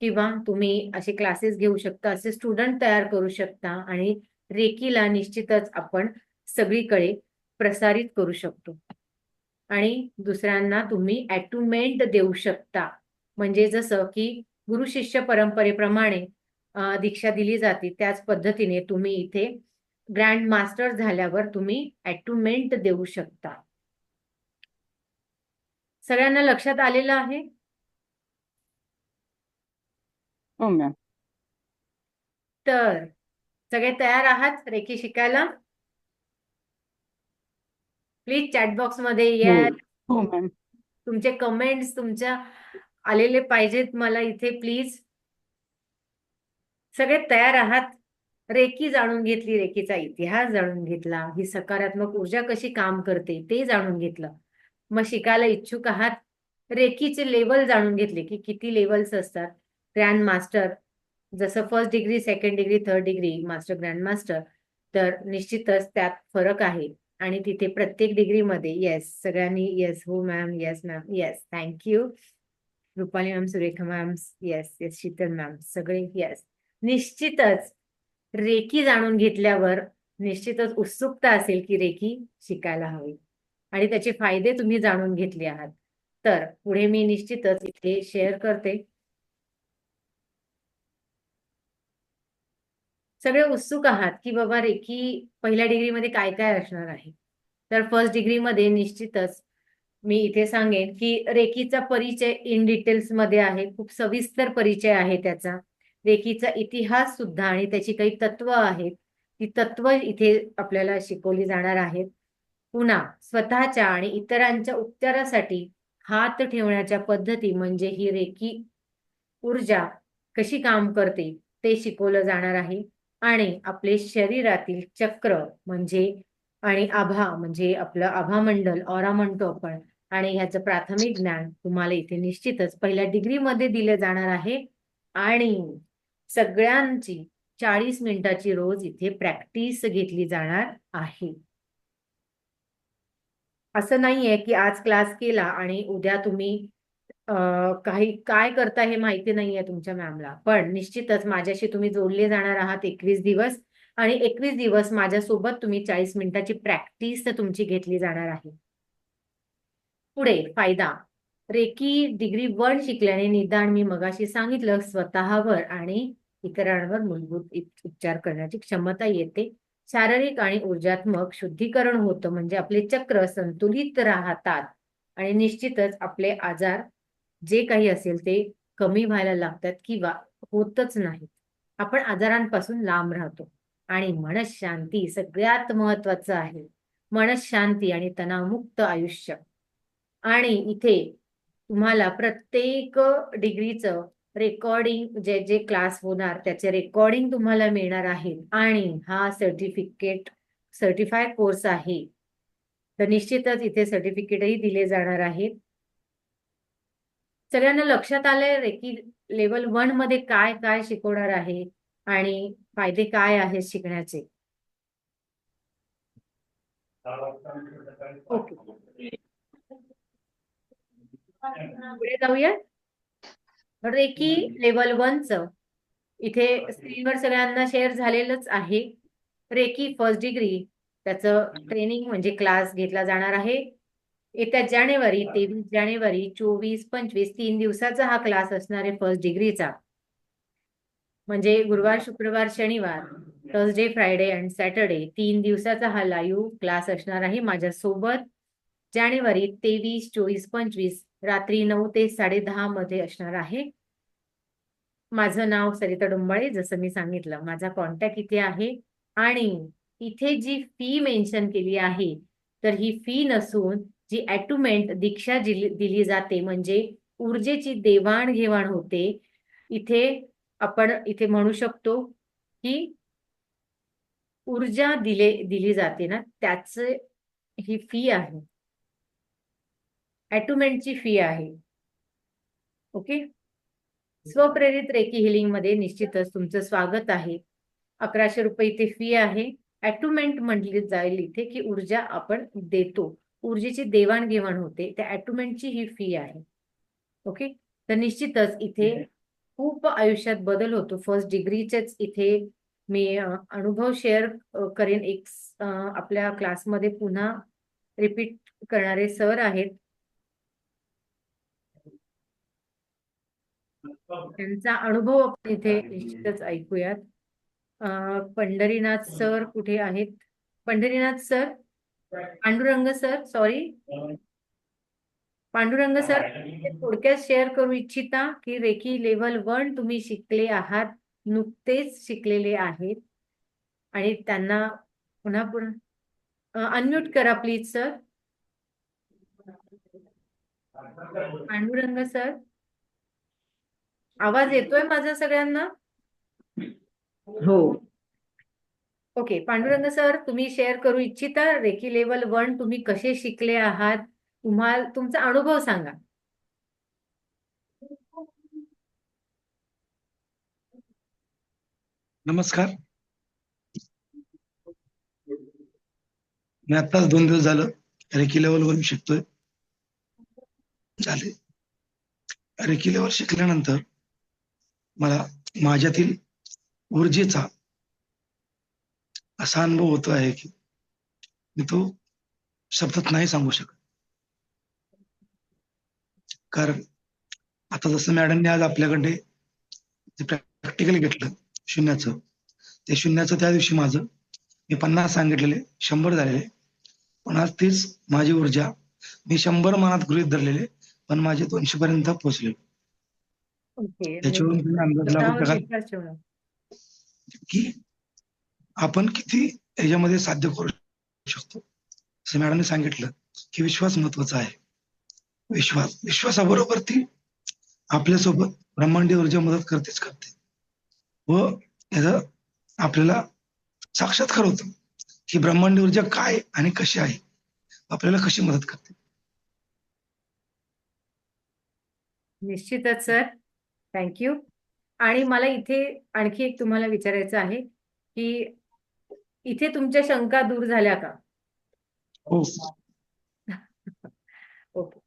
किंवा तुम्ही असे क्लासेस घेऊ शकता, असे स्टुडंट तयार करू शकता आणि रेकीला निश्चितच आपण सगळीकडे प्रसारित करू शकतो आणि दुसऱ्यांना तुम्ही ॲट्युमेंट देऊ शकता. म्हणजे जसं की गुरु शिष्य परंपरेप्रमाणे दीक्षा दिली जाते, त्याच पद्धतीने तुम्ही इथे ग्रँड मास्टर झाल्यावर तुम्ही ॲट्युमेंट देऊ शकता. सगळ्यांना लक्षात आलेलं आहे? हो मॅम. तर सगळे तयार आहात रेकी शिकायला? प्लीज चॅट बॉक्स मध्ये या. हो मॅम. तुमचे कमेंट्स तुमच्या आलेले पाहिजेत मला इथे प्लीज. सगळे तयार आहात? रेकी जाणून घेतली, रेकीचा इतिहास जाणून घेतला, ही सकारात्मक ऊर्जा कशी काम करते ते जाणून घेतलं. मग शिकायला इच्छुक आहात? रेकीचे लेवल जाणून घेतले की किती लेवल्स असतात. ग्रँड मास्टर जसं 1st degree, 2nd degree, 3rd degree, master grand master, तर निश्चितच त्यात फरक आहे आणि तिथे प्रत्येक डिग्रीमध्ये येस सगळ्यांनी येस हो ma'am, yes ma'am, yes thank you. Rupali ma'am, Surekha ma'am, yes yes, Sheetal ma'am, सगळे येस. निश्चितच रेकी जाणून घेतल्यावर निश्चितच उत्सुकता असेल की रेकी शिकायला हवी आणि त्याचे फायदे तुम्ही जाणून घेतले आहात. तर पुढे मी निश्चितच इथे शेअर करते. सगळे उत्सुक आहात की बाबा रेकी पहिल्या डिग्रीमध्ये काय काय असणार आहे. तर 1st डिग्रीमध्ये निश्चितच मी इथे सांगेन की रेकीचा परिचय इन डिटेल्स मध्ये आहे, खूप सविस्तर परिचय आहे त्याचा. रेकीचा इतिहास सुद्धा आणि त्याची काही तत्व आहेत, ती तत्व इथे आपल्याला शिकवली जाणार आहेत. पुन्हा स्वतःच्या आणि इतरांच्या उपचारासाठी हात ठेवण्याच्या पद्धती म्हणजे ही रेकी ऊर्जा कशी काम करते ते शिकवलं जाणार आहे आणि आपले शरीरातील चक्र म्हणजे आणि आभा म्हणजे आपलं आभामंडल ऑरा म्हणतो आपण आणि ह्याचं प्राथमिक ज्ञान तुम्हाला इथे निश्चितच पहिल्या डिग्रीमध्ये दिलं जाणार आहे आणि सगळ्यांची 40 मिनिटाची रोज इथे प्रॅक्टिस घेतली जाणार आहे. असं नाहीये की आज क्लास केला आणि उद्या तुम्ही काही काय करता हे माहिती नाहीये तुमच्या मॅमला, पण निश्चितच माझ्याशी तुम्ही जोडले जाणार आहात 21 दिवस आणि 21 दिवस माझ्यासोबत तुम्ही 40 मिनिटाची प्रॅक्टिस तुमची घेतली जाणार आहे. पुढे फायदा. रेकी डिग्री 1 शिकल्याने निदान मी मगाशी सांगितलं स्वतःवर आणि इतरांवर मूलभूत उपचार करण्याची क्षमता येते. शारीरिक आणि ऊर्जात्मक शुद्धीकरण होतं म्हणजे आपले चक्र संतुलित राहतात आणि निश्चितच आपले आजार जे काही असेल ते कमी व्हायला लागतात किंवा होतच नाहीत. आपण आजारांपासून लांब राहतो आणि मनःशांती सगळ्यात महत्वाचं आहे. मनःशांती आणि तणावमुक्त आयुष्य. आणि इथे तुम्हाला प्रत्येक डिग्रीचं रेकॉर्डिंग जे जे क्लास होणार त्याचे रेकॉर्डिंग तुम्हाला मिळणार आहे आणि हा सर्टिफाय कोर्स आहे. तर निश्चितच इथे सर्टिफिकेटही दिले जाणार आहेत. सगळ्यांना लक्षात आलंय रेकी लेवल 1 मध्ये काय काय शिकवणार आहे आणि फायदे काय आहेत शिकण्याचे? ओके, पुढे जाऊया. रेकी लेवल 1 च इथे स्क्रीनवर सगळ्यांना शेअर झालेलंच आहे. रेकी फर्स्ट डिग्री त्याचं ट्रेनिंग म्हणजे क्लास घेतला जाणार आहे. येत्या जानेवारी 23 जानेवारी 24-25 3 दिवसाचा हा क्लास असणार आहे फर्स्ट डिग्रीचा. म्हणजे गुरुवार शुक्रवार शनिवार थर्सडे फ्रायडे आणि सॅटर्डे 3 दिवसाचा हा लाईव्ह क्लास असणार आहे माझ्यासोबत. जानेवारी 23 24 25 रात्री 9 ते 10:30 मध्ये असणार आहे. माझं नाव सरिता डोंबाळे, जसं मी सांगितलं माझा कॉन्टॅक्ट इथे आहे आणि इथे जी फी मेन्शन केली आहे तर ही फी नसून जी ॲटुमेंट दीक्षा दिली जाते म्हणजे ऊर्जेची देवाणघेवाण होते. इथे आपण इथे म्हणू शकतो की ऊर्जा दिली जाते ना त्याच ही फी आहे. ॲटुमेंटची फी आहे. ओके. स्वप्रेरित रेकी हिलिंग मध्ये निश्चितच तुमचं स्वागत आहे. 1100 रुपये इथे फी आहे. ॲटुमेंट म्हटली जाईल इथे की ऊर्जा आपण देतो, ऊर्जेची देवाणघेवाण होते, त्या ॲटुमेंटची ही फी आहे. ओके. तर निश्चितच इथे खूप आयुष्यात बदल होतो. फर्स्ट डिग्रीचेच इथे मी अनुभव शेअर करेन. आपल्या क्लासमध्ये पुन्हा रिपीट करणारे सर आहेत, त्यांचा अनुभव आपण इथे निश्चितच ऐकूयात. पंढरीनाथ सर कुठे आहेत? Pandharinath sir, Pandurang sir, sorry Pandurang sir, थोडक्यात शेअर करू इच्छिता की रेकी लेवल 1 तुम्ही शिकले आहात, नुकतेच शिकलेले आहेत आणि त्यांना पुन्हा अनम्यूट करा प्लीज सर. पांडुरंग सर, आवाज येतोय माझा सगळ्यांना? हो. ओके. पांडुरंग सर, तुम्ही शेअर करू इच्छिता रेकी लेवल 1 तुम्ही कसे शिकले आहात, तुम्हाला तुमचा अनुभव सांगा. नमस्कार. मी आत्ताच 2 दिवस झालं रेकी लेवल 1 शिकतोय. झाले रेकी लेवल शिकल्यानंतर मला माझ्यातील ऊर्जेचा असा अनुभव होतो आहे की मी तो शब्दात नाही सांगू शकत. कारण आता जसं मॅडमने आज आपल्याकडे जे प्रॅक्टिकल घेतलं शून्याचं, ते शून्याचं त्या दिवशी माझं मी 50 सांगितलेले 100 झालेले, पण आज तीच माझी ऊर्जा मी 100 मनात गृहीत धरलेले पण माझे 200 पर्यंत पोहोचले. ओके. त्याच्यावरून तुम्ही अंदाज लागू स्वतःवर शकाल विश्वास ठेवणं. की आपण किती याच्यामध्ये साध्य करू शकतो. असं मॅडमने सांगितलं की विश्वास महत्वाचा आहे. विश्वासाबरोबर ती आपल्यासोबत ब्रह्मांडीय ऊर्जा मदत करते व याचा आपल्याला साक्षात्कार होतो की ब्रह्मांडीय ऊर्जा काय आणि कशी आहे, आपल्याला कशी मदत करते. निश्चितच सर, थँक्यू. आणि मला इथे आणखी एक तुम्हाला विचारायचं आहे की इथे तुमच्या शंका दूर झाल्या का? हो, ओके,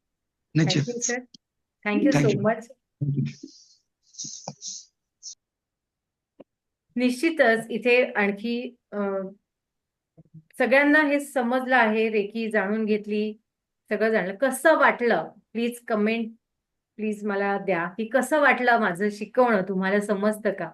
निश्चित. Thank you sir. Thank you Thank so you. Much. निश्चितच इथे आणखी सगळ्यांना हे समजलं आहे, रेकी जाणून घेतली, सगळं जाणलं. कसं वाटलं प्लीज कमेंट प्लीज मला द्या की कसं वाटलं माझं शिकवणं, तुम्हाला समजतं का?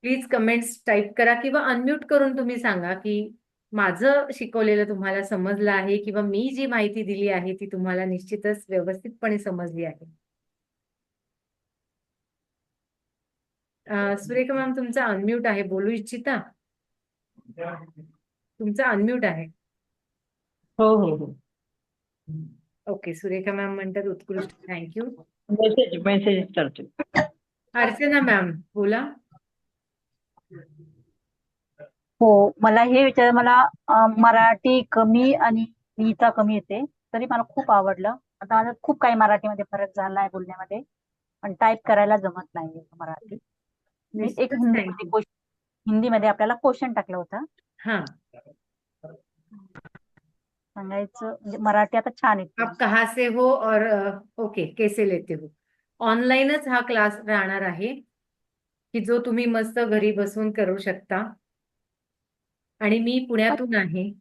प्लीज कमेंट्स टाईप करा किंवा अनम्यूट करून तुम्ही सांगा की माझं शिकवलेलं तुम्हाला समजलं आहे किंवा मी जी माहिती दिली आहे ती तुम्हाला निश्चितच व्यवस्थितपणे समजली आहे. सुरेखा मॅम तुमचा अनम्यूट आहे, बोलू इच्छिता? तुमचा अनम्यूट आहे. हो हो हो. ओके, सुरेखा मॅम म्हणतात उत्कृष्ट, थँक्यू. मेसेज करते. अर्चना मॅम बोला. हो, मला हे विचार मला मराठी कमी आणि लिहिता कमी येते, तरी मला खूप आवडलं. आता माझं खूप काही मराठीमध्ये फरक झालाय बोलण्यामध्ये, पण टाईप करायला जमत नाही मराठी. मी एक निश्चितच थँक्यू. हिंदीमध्ये आपल्याला क्वेश्चन टाकला होता, हा, सांगायचं म्हणजे मराठी आता छान येते. आप कहाँ से हो और ओके कैसे लेते हो. ऑनलाईनच हा क्लास राहणार आहे की जो तुम्ही मस्त घरी बसून करू शकता आणि मी पुण्यातून आहे.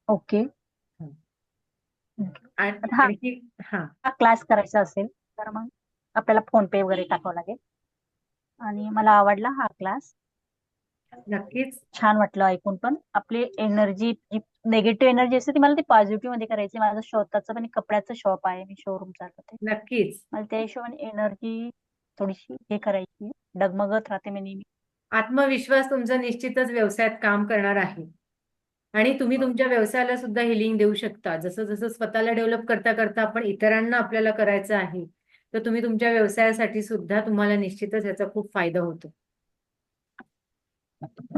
ओके. हा आणखी हा हा क्लास करायचा असेल तर मग आपल्याला फोन पे वगैरे टाकावं लागेल. आणि मला आवडला हा क्लास, नक्कीच. छान वाटलं ऐकून. पण आपली एनर्जी जी नेगेटिव्ह एनर्जी असते ती मला ती पॉझिटिव्ह मध्ये करायची. माझं स्वतःचं पण एक कपड्याचं शॉप आहे, मी शोरूम चालवते. नक्कीच मला त्या हिशोबाने एनर्जी थोडीशी हे करायची, डगमगत राहते मी नेहमी. आत्मविश्वास तुमचा निश्चितच व्यवसायात काम करणार आहे आणि तुम्ही तुमच्या व्यवसायाला सुद्धा हिलिंग देऊ शकता. जसं जसं स्वतःला डेव्हलप करता करता आपण इतरांना आपल्याला करायचं आहे, तर तुम्ही तुमच्या व्यवसायासाठी सुद्धा तुम्हाला निश्चितच याचा खूप फायदा होतो.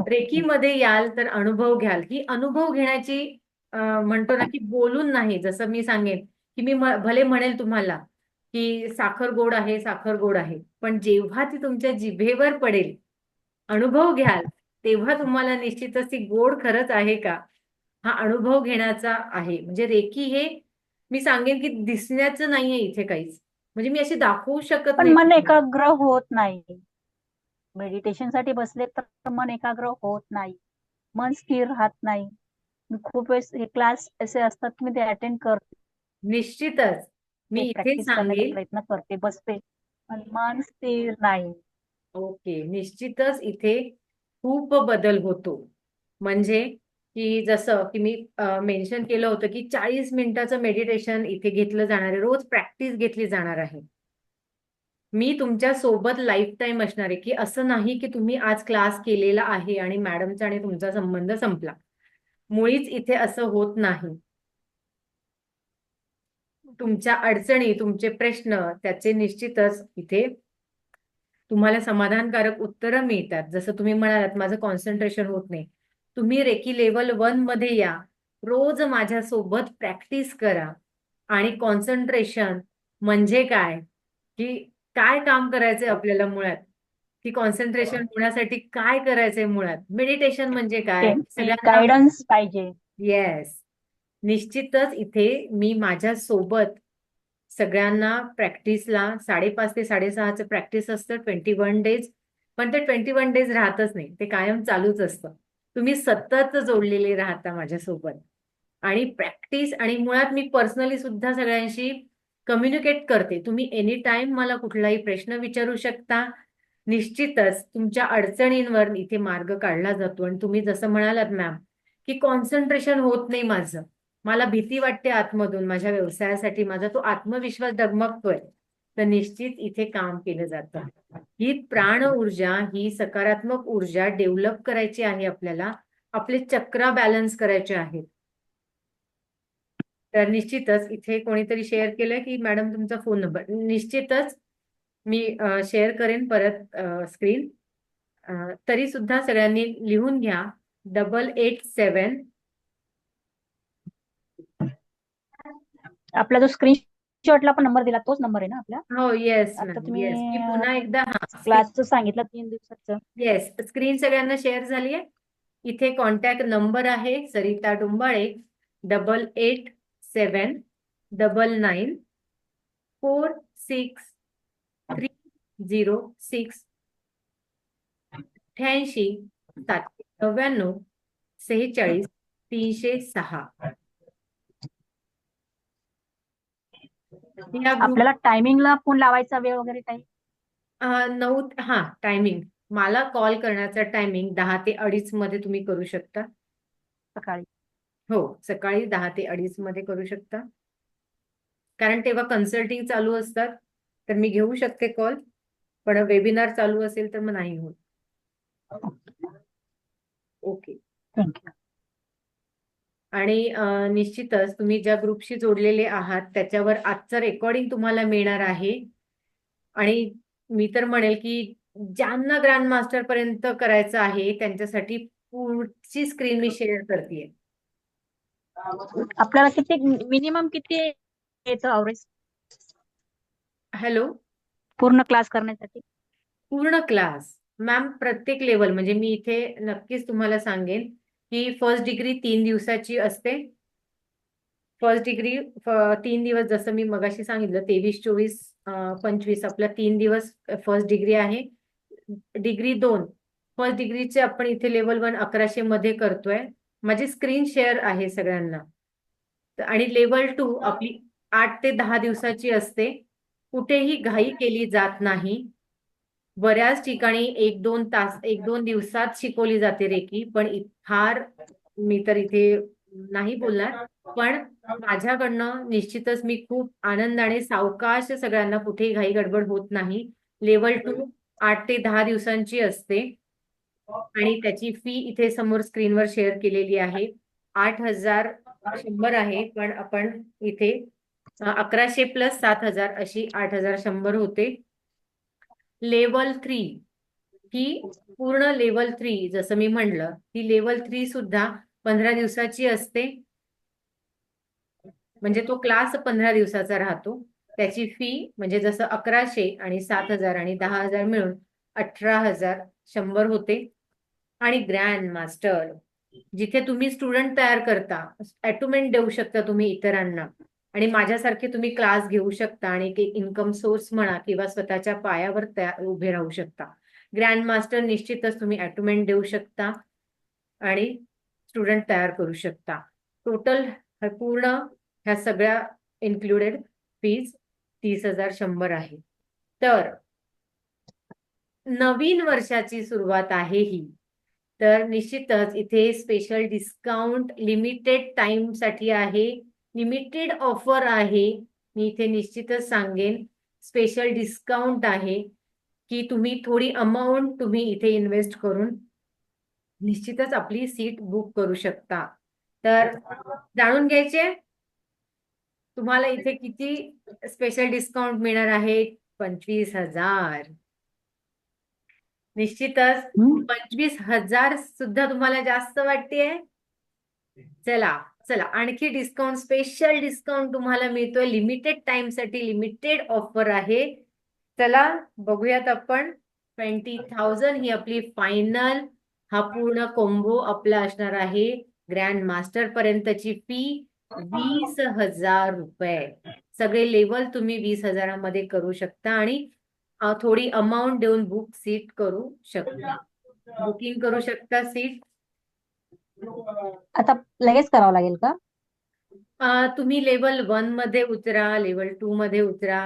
रेकीमध्ये याल तर अनुभव घ्याल. ही अनुभव घेण्याची म्हणतो ना की बोलून नाही. जसं मी सांगेन की मी भले म्हणेल तुम्हाला की साखर गोड आहे, साखर गोड आहे, पण जेव्हा ती तुमच्या जिभेवर पडेल, अनुभव घ्याल, तेव्हा तुम्हाला निश्चितच ती गोड खरंच आहे का हा अनुभव घेण्याचा आहे. म्हणजे रेकी हे मी सांगेन की दिसण्याचं नाहीये इथे काहीच. म्हणजे मी अशी दाखवू शकत पण नाही मन तुम्हाला. एकाग्र होत नाही. मेडिटेशन साठी बसले तर मन एकाग्र होत नाही, मन स्थिर राहत नाही. मी खूप वेळेस हे क्लास असे असतात की मी ते अटेंड करते, निश्चितच मी इथे प्रॅक्टिस करण्याचा सांगेल. प्रयत्न करते, बसते, पण मन स्थिर नाही. ओके, निश्चितच इथे खूप बदल होतो. म्हणजे की जसं की मी मेन्शन केलं होतं की 40 मिनिटाचं मेडिटेशन इथे घेतलं जाणार आहे, रोज प्रॅक्टिस घेतली जाणार आहे. मी तुमच्या सोबत लाईफ टाईम असणार आहे, की असं नाही की तुम्ही आज क्लास केलेला आहे आणि मॅडमचा आणि तुमचा संबंध संपला. मुळीच इथे असं होत नाही. तुमच्या अडचणी, तुमचे प्रश्न त्याचे निश्चितच इथे तुम्हाला समाधानकारक उत्तरं मिळतात. जसं तुम्ही म्हणालात माझं कॉन्सन्ट्रेशन होत नाही. तुम्ही रेकी लेवल 1 मध्ये या, रोज माझ्यासोबत प्रॅक्टिस करा आणि कॉन्सन्ट्रेशन म्हणजे काय, की काय काम करायचंय आपल्याला मुळात, की कॉन्सन्ट्रेशन होण्यासाठी काय करायचंय मुळात, मेडिटेशन म्हणजे काय सगळ्यांना. गायडन्स पाहिजे. येस, निश्चितच इथे मी माझ्या सोबत सगळ्यांना प्रॅक्टिसला 5:30 ते 6:30चं प्रॅक्टिस असतं 21 डेज. पण ते 21 डेज राहतच नाही, ते कायम चालूच असतं. तुम्ही सतत जोडलेले राहता माझ्यासोबत आणि प्रॅक्टिस आणि मुळात मी पर्सनली सुद्धा सगळ्यांशी कम्युनिकेट करते. तुम्ही एनी टाइम मला कुठलाही प्रश्न विचारू शकता. निश्चितच तुमच्या अडचणींवर इथे मार्ग काढला जातो. आणि तुम्ही जसं म्हणालात मॅम की कॉन्सन्ट्रेशन होत नाही माझं, मला भीती वाटते आतमधून माझ्या व्यवसायासाठी, माझा तो आत्मविश्वास डगमगतोय, तर निश्चित इथे काम केलं जातं. ही प्राण ऊर्जा, ही सकारात्मक ऊर्जा डेव्हलप करायची आहे आपल्याला, आपले चक्र बॅलन्स करायचे आहेत. तर निश्चितच इथे कोणीतरी शेअर केलंय की मॅडम तुमचा फोन नंबर, निश्चितच मी शेअर करेन परत स्क्रीन. तरी सुद्धा सगळ्यांनी लिहून घ्या 887. आपला जो स्क्रीनशॉटला पण नंबर दिला तोच नंबर आहे ना आपला? हो येस आता मॅम, तुम्ही येस. मी पुन्हा एकदा क्लासचं सांगितलं 3 दिवसाचं. येस, स्क्रीन सगळ्यांना शेअर झाली आहे. इथे कॉन्टॅक्ट नंबर आहे सरिता डोंबाळे 88799 46 306 799 46 306 या ग्रुप आपल्याला टायमिंगला फोन लावायचा वेळ वगैरे काही? 9 टायमिंग मला कॉल करण्याचा टायमिंग 10 ते 2:30 मध्ये तुम्ही करू शकता. सकाळी? हो, सकाळी 10 ते 2:30 मध्ये करू शकता. कारण तेव्हा कन्सल्टिंग चालू असतात, तर मी घेऊ शकते कॉल, पण वेबिनार चालू असेल तर मग नाही होत. ओके. थँक्यू. आणि निश्चितच तुम्ही ज्या ग्रुपशी जोडलेले आहात त्याच्यावर आजचं रेकॉर्डिंग तुम्हाला मिळणार आहे. आणि मी तर म्हणेल की ज्यांना ग्रँड मास्टर पर्यंत करायचं आहे त्यांच्यासाठी पुढची स्क्रीन मी शेअर करते. आपल्याला किती मिनिमम किती येतं अवरेज हॅलो. पूर्ण क्लास करण्यासाठी? पूर्ण क्लास मॅम प्रत्येक लेवल म्हणजे मी इथे नक्कीच तुम्हाला सांगेन की फर्स्ट डिग्री 3 दिवसाची असते. फर्स्ट डिग्री 3 दिवस जसं मी मगाशी सांगितलं 23, 24, 25 आपला 3 दिवस फर्स्ट डिग्री आहे. डिग्री 2 फर्स्ट डिग्रीचे आपण इथे लेवल 1 1100 मध्ये करतोय. माझी स्क्रीन शेअर आहे सगळ्यांना. आणि लेवल 2 आपली 8 ते 10 दिवसाची असते. कुठेही घाई केली जात नाही. बऱ्याच ठिकाणी 1-2 तास 1-2 दिवसात शिकवली जाते रेकी, पण फार मी तर इथे नाही बोलणार, पण माझ्याकडनं निश्चितच मी खूप आनंदाने सावकाश सगळ्यांना कुठेही घाई गडबड होत नाही. लेवल 2 8 ते 10 दिवसांची असते आणि त्याची फी इथे समोर स्क्रीनवर शेअर केलेली आहे. 8,100 आहे, पण आपण इथे 1100 प्लस 7,000 अशी 8,100 होते. लेवल 3 ही पूर्ण लेवल 3 जसं मी म्हणलं ही लेवल 3 सुद्धा 15 दिवसाची असते. म्हणजे तो क्लास 15 दिवसाचा राहतो. त्याची फी म्हणजे जसं 1100 आणि 7,000 आणि 10,000 मिळून 18,100 होते. आणि ग्रँड मास्टर जिथे तुम्ही स्टुडंट तयार करता, ॲटोमेंट देऊ शकता तुम्ही इतरांना आणि माझ्यासारखे तुम्ही क्लास घेऊ शकता आणि एक इन्कम सोर्स म्हणा किंवा स्वतःच्या पायावर उभे राहू शकता. ग्रँड मास्टर निश्चितच तुम्ही ॲटोमेंट देऊ शकता आणि स्टुडंट तयार करू शकता. टोटल पूर्ण ह्या सगळ्या इन्क्लुडेड फीज 30,100 आहे. तर नवीन वर्षाची सुरुवात आहे ही, तर निश्चितच इथे स्पेशल डिस्काउंट लिमिटेड टाइम साठी आहे. लिमिटेड ऑफर आहे. मी इथे निश्चितच सांगेन स्पेशल डिस्काउंट आहे की तुम्ही थोडी अमाऊंट तुम्ही इथे इन्व्हेस्ट करून निश्चितच आपली सीट बुक करू शकता. तर जाणून घ्यायचे तुम्हाला इथे किती स्पेशल डिस्काउंट मिळणार आहे. 25,000. निश्चितच 25,000 सुद्धा तुम्हाला जास्त वाटतेय. चला चला आणखी डिस्काउंट स्पेशल डिस्काउंट तुम्हाला मिळतोय. लिमिटेड टाइम साठी लिमिटेड ऑफर आहे. चला बघूयात आपण. 20,000 ही आपली फायनल हा पूर्ण कॉम्बो आपला असणार आहे. ग्रँड मास्टर पर्यंतची फी 20,000 रुपये. सगळे लेवल तुम्ही 20,000 मध्ये करू शकता आणि थोडी अमाऊंट देऊन बुक सीट करू शकता. बुकिंग करू शकता सीट. आता लगेच करावं लागेल का? तुम्ही लेवल 1 मध्ये उतरा, लेवल 2 मध्ये उतरा,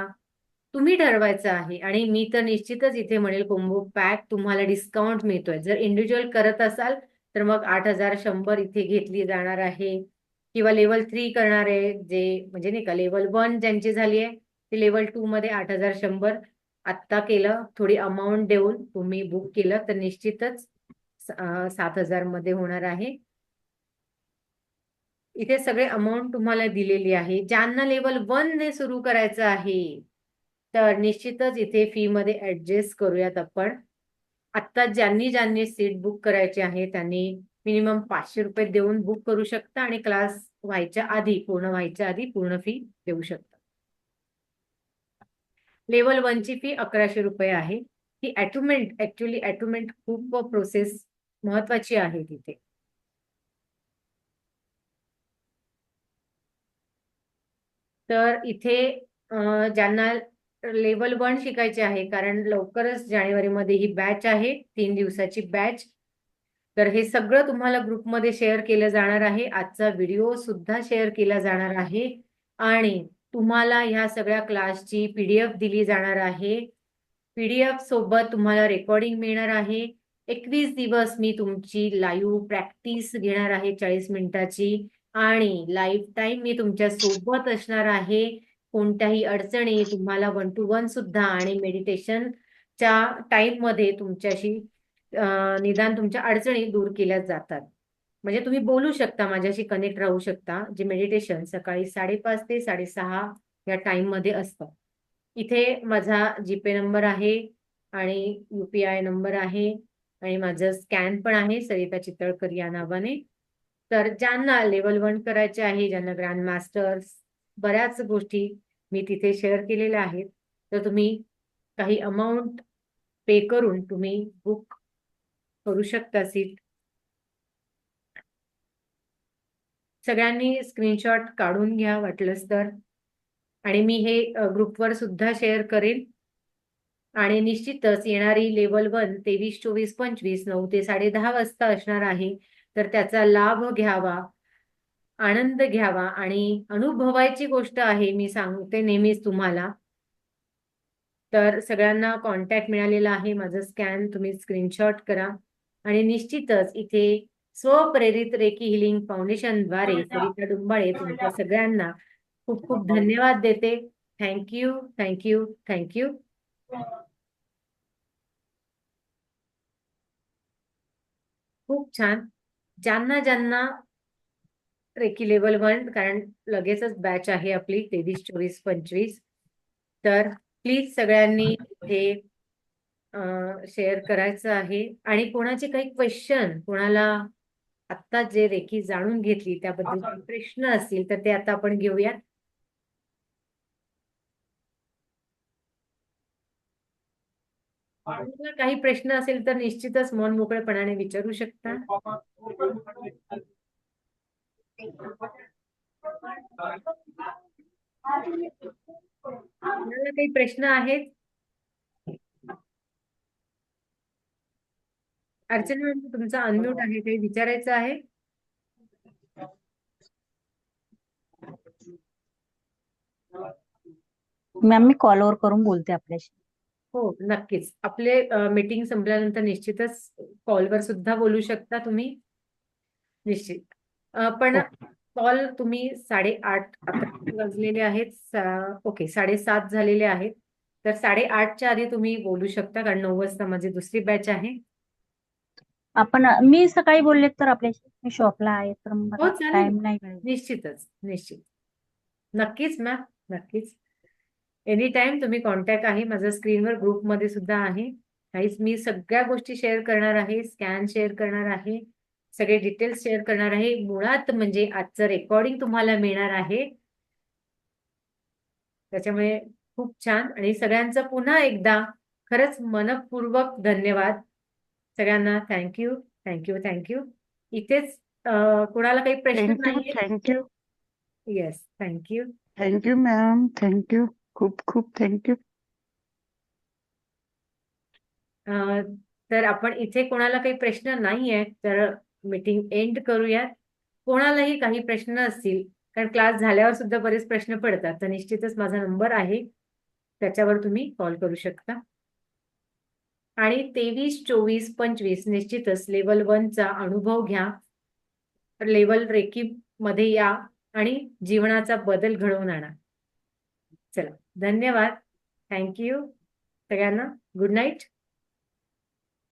तुम्ही ठरवायचं आहे. आणि मी तर निश्चितच इथे म्हणेल कोम्बो पॅक तुम्हाला डिस्काउंट मिळतोय. जर इंडिव्हिज्युअल करत असाल तर मग 8,100 इथे घेतली जाणार आहे किंवा लेवल 3 करणारे जे म्हणजे नाही का लेवल 1 ज्यांची झाली आहे ते लेवल 2 मध्ये 8,100 आत्ता केलं. थोडी अमाऊंट देऊन तुम्ही बुक केलं तर निश्चितच 7,000 मध्ये होणार आहे. इथे सगळे अमाऊंट तुम्हाला दिलेली आहे. ज्यांना लेवल 1 ने सुरू करायचं आहे तर निश्चितच इथे फी मध्ये ऍडजस्ट करूयात आपण. आता ज्यांनी ज्यांनी सीट बुक करायची आहे त्यांनी मिनिमम 500 रुपये देऊन बुक करू शकता आणि क्लास पूर्ण व्हायच्या आधी पूर्ण फी देऊ शकता. लेवल 1 ची फी 1100 रुपये आहे. ही ऍटोमेंट खूप प्रोसेस महत्वाची आहे तिथे. तर इथे ज्यांना लेवल 1 शिकायचे आहे, कारण लवकरच जानेवारीमध्ये ही बॅच आहे, 3 दिवसाची बॅच. तर हे सगळं तुम्हाला ग्रुपमध्ये शेअर केलं जाणार आहे. आजचा व्हिडिओ सुद्धा शेअर केला जाणार आहे आणि तुम्हाला ह्या सगळ्या क्लासची PDF दिली जाणार आहे. PDF सोबत तुम्हाला रेकॉर्डिंग मिळणार आहे. 21 दिवस मी तुमची लाईव्ह प्रॅक्टिस घेणार आहे 40 मिनिटाची आणि लाईफ टाईम मी तुमच्या सोबत असणार आहे. कोणत्याही अडचणी तुम्हाला 1 to 1 सुद्धा आणि मेडिटेशनच्या टाईममध्ये तुमच्याशी निदान तुमच्या अडचणी दूर केल्या जातात. म्हणजे तुम्ही बोलू शकता, माझ्याशी कनेक्ट राहू शकता. जे मेडिटेशन सकाळी 5:30 ते 6:30 या टाईममध्ये असतं. इथे माझा जीपे नंबर आहे आणि UPI नंबर आहे आणि माझं स्कॅन पण आहे सरिता चितळकर या नावाने. तर ज्यांना लेवल 1 करायचे आहे, ज्यांना ग्रँड मास्टर्स, बऱ्याच गोष्टी मी तिथे शेअर केलेल्या आहेत. तर तुम्ही काही अमाऊंट पे करून तुम्ही बुक करू शकता सीट. सगळ्यांनी स्क्रीनशॉट काढून घ्या वाटलंच तर. आणि मी हे ग्रुपवर सुद्धा शेअर करेन. आणि निश्चितच येणारी लेवल 1 23, 24, 25 9 ते 10:30 वाजता असणार आहे. तर त्याचा लाभ घ्यावा, आनंद घ्यावा आणि अनुभवायची गोष्ट आहे. मी सांगते नेहमीच तुम्हाला. तर सगळ्यांना कॉन्टॅक्ट मिळालेला आहे. माझं स्कॅन तुम्ही स्क्रीनशॉट करा आणि निश्चितच इथे स्वप्रेरित रेकी हिलिंग फाउंडेशनद्वारे सरिता डुंबाळे तुमच्या सगळ्यांना खूप खूप धन्यवाद देते. Thank you, thank you, thank you. खूप छान. ज्यांना ज्यांना रेकी लेवल 1, कारण लगेचच बॅच आहे आपली 23, 24, 25. तर प्लीज सगळ्यांनी इथे शेअर करायचं आहे. आणि कोणाचे काही क्वेश्चन, कोणाला आत्ता जे रेकी जाणून घेतली त्याबद्दल काही प्रश्न असतील तर ते आता आपण घेऊयात. तुम्हाला काही प्रश्न असेल तर निश्चितच मन मोकळेपणाने विचारू शकता. तुम्हाला काही प्रश्न आहेत? अर्चना मॅम, तुमचा अनम्यूट आहे, काही विचारायचं आहे? मॅम मी कॉलवर करून बोलते आपल्याशी. हो, नक्कीच. आपले मीटिंग संपल्यानंतर निश्चितच कॉलवर सुद्धा बोलू शकता तुम्ही. निश्चित. पण कॉल तुम्ही 8:30 11 वाजलेले आहेत. ओके, 7:30 झालेले आहेत. तर 8:30च्या आधी तुम्ही बोलू शकता, कारण 9 वाजता माझी दुसरी बॅच आहे. मी सकाळी बोलले तर आपल्याशी, मी शॉपला आहे तर हो, मला चालेल. टाइम नाही मिळेल. निश्चितच, निश्चित. नक्कीच मॅम, नक्कीच. एनी टाइम तुम्ही कॉन्टॅक्ट आहे. माझा स्क्रीनवर ग्रुपमध्ये सुद्धा आहे. काहीच, मी सगळ्या गोष्टी शेअर करणार आहे, स्कॅन शेअर करणार आहे, सगळे डिटेल्स शेअर करणार आहे. मुळात म्हणजे आजचं रेकॉर्डिंग तुम्हाला मिळणार आहे. त्याच्यामुळे खूप छान. आणि सगळ्यांचं पुन्हा एकदा खरंच मनपूर्वक धन्यवाद. सगळ्यांना थँक्यू, थँक्यू, थँक्यू. इथेच कोणाला काही प्रश्न थँक्यू नाहीये? Thank you yes, thank you. Thank you ma'am, thank you, खूप खूप थँक्यू. तर आपण इथे कोणाला काही प्रश्न नाहीये तर मीटिंग एंड करूयात. कोणालाही काही प्रश्न असतील, कारण क्लास झाल्यावर सुद्धा बरेच प्रश्न पडतात, तर निश्चितच माझा नंबर आहे, त्याच्यावर तुम्ही कॉल करू शकता. आणि 23, 24, 25 निश्चितच लेवल 1चा अनुभव घ्या. लेवल रेकी मध्ये या आणि जीवनाचा बदल घडवून आणा. चला, धन्यवाद, थँक्यू सगळ्यांना. Good night.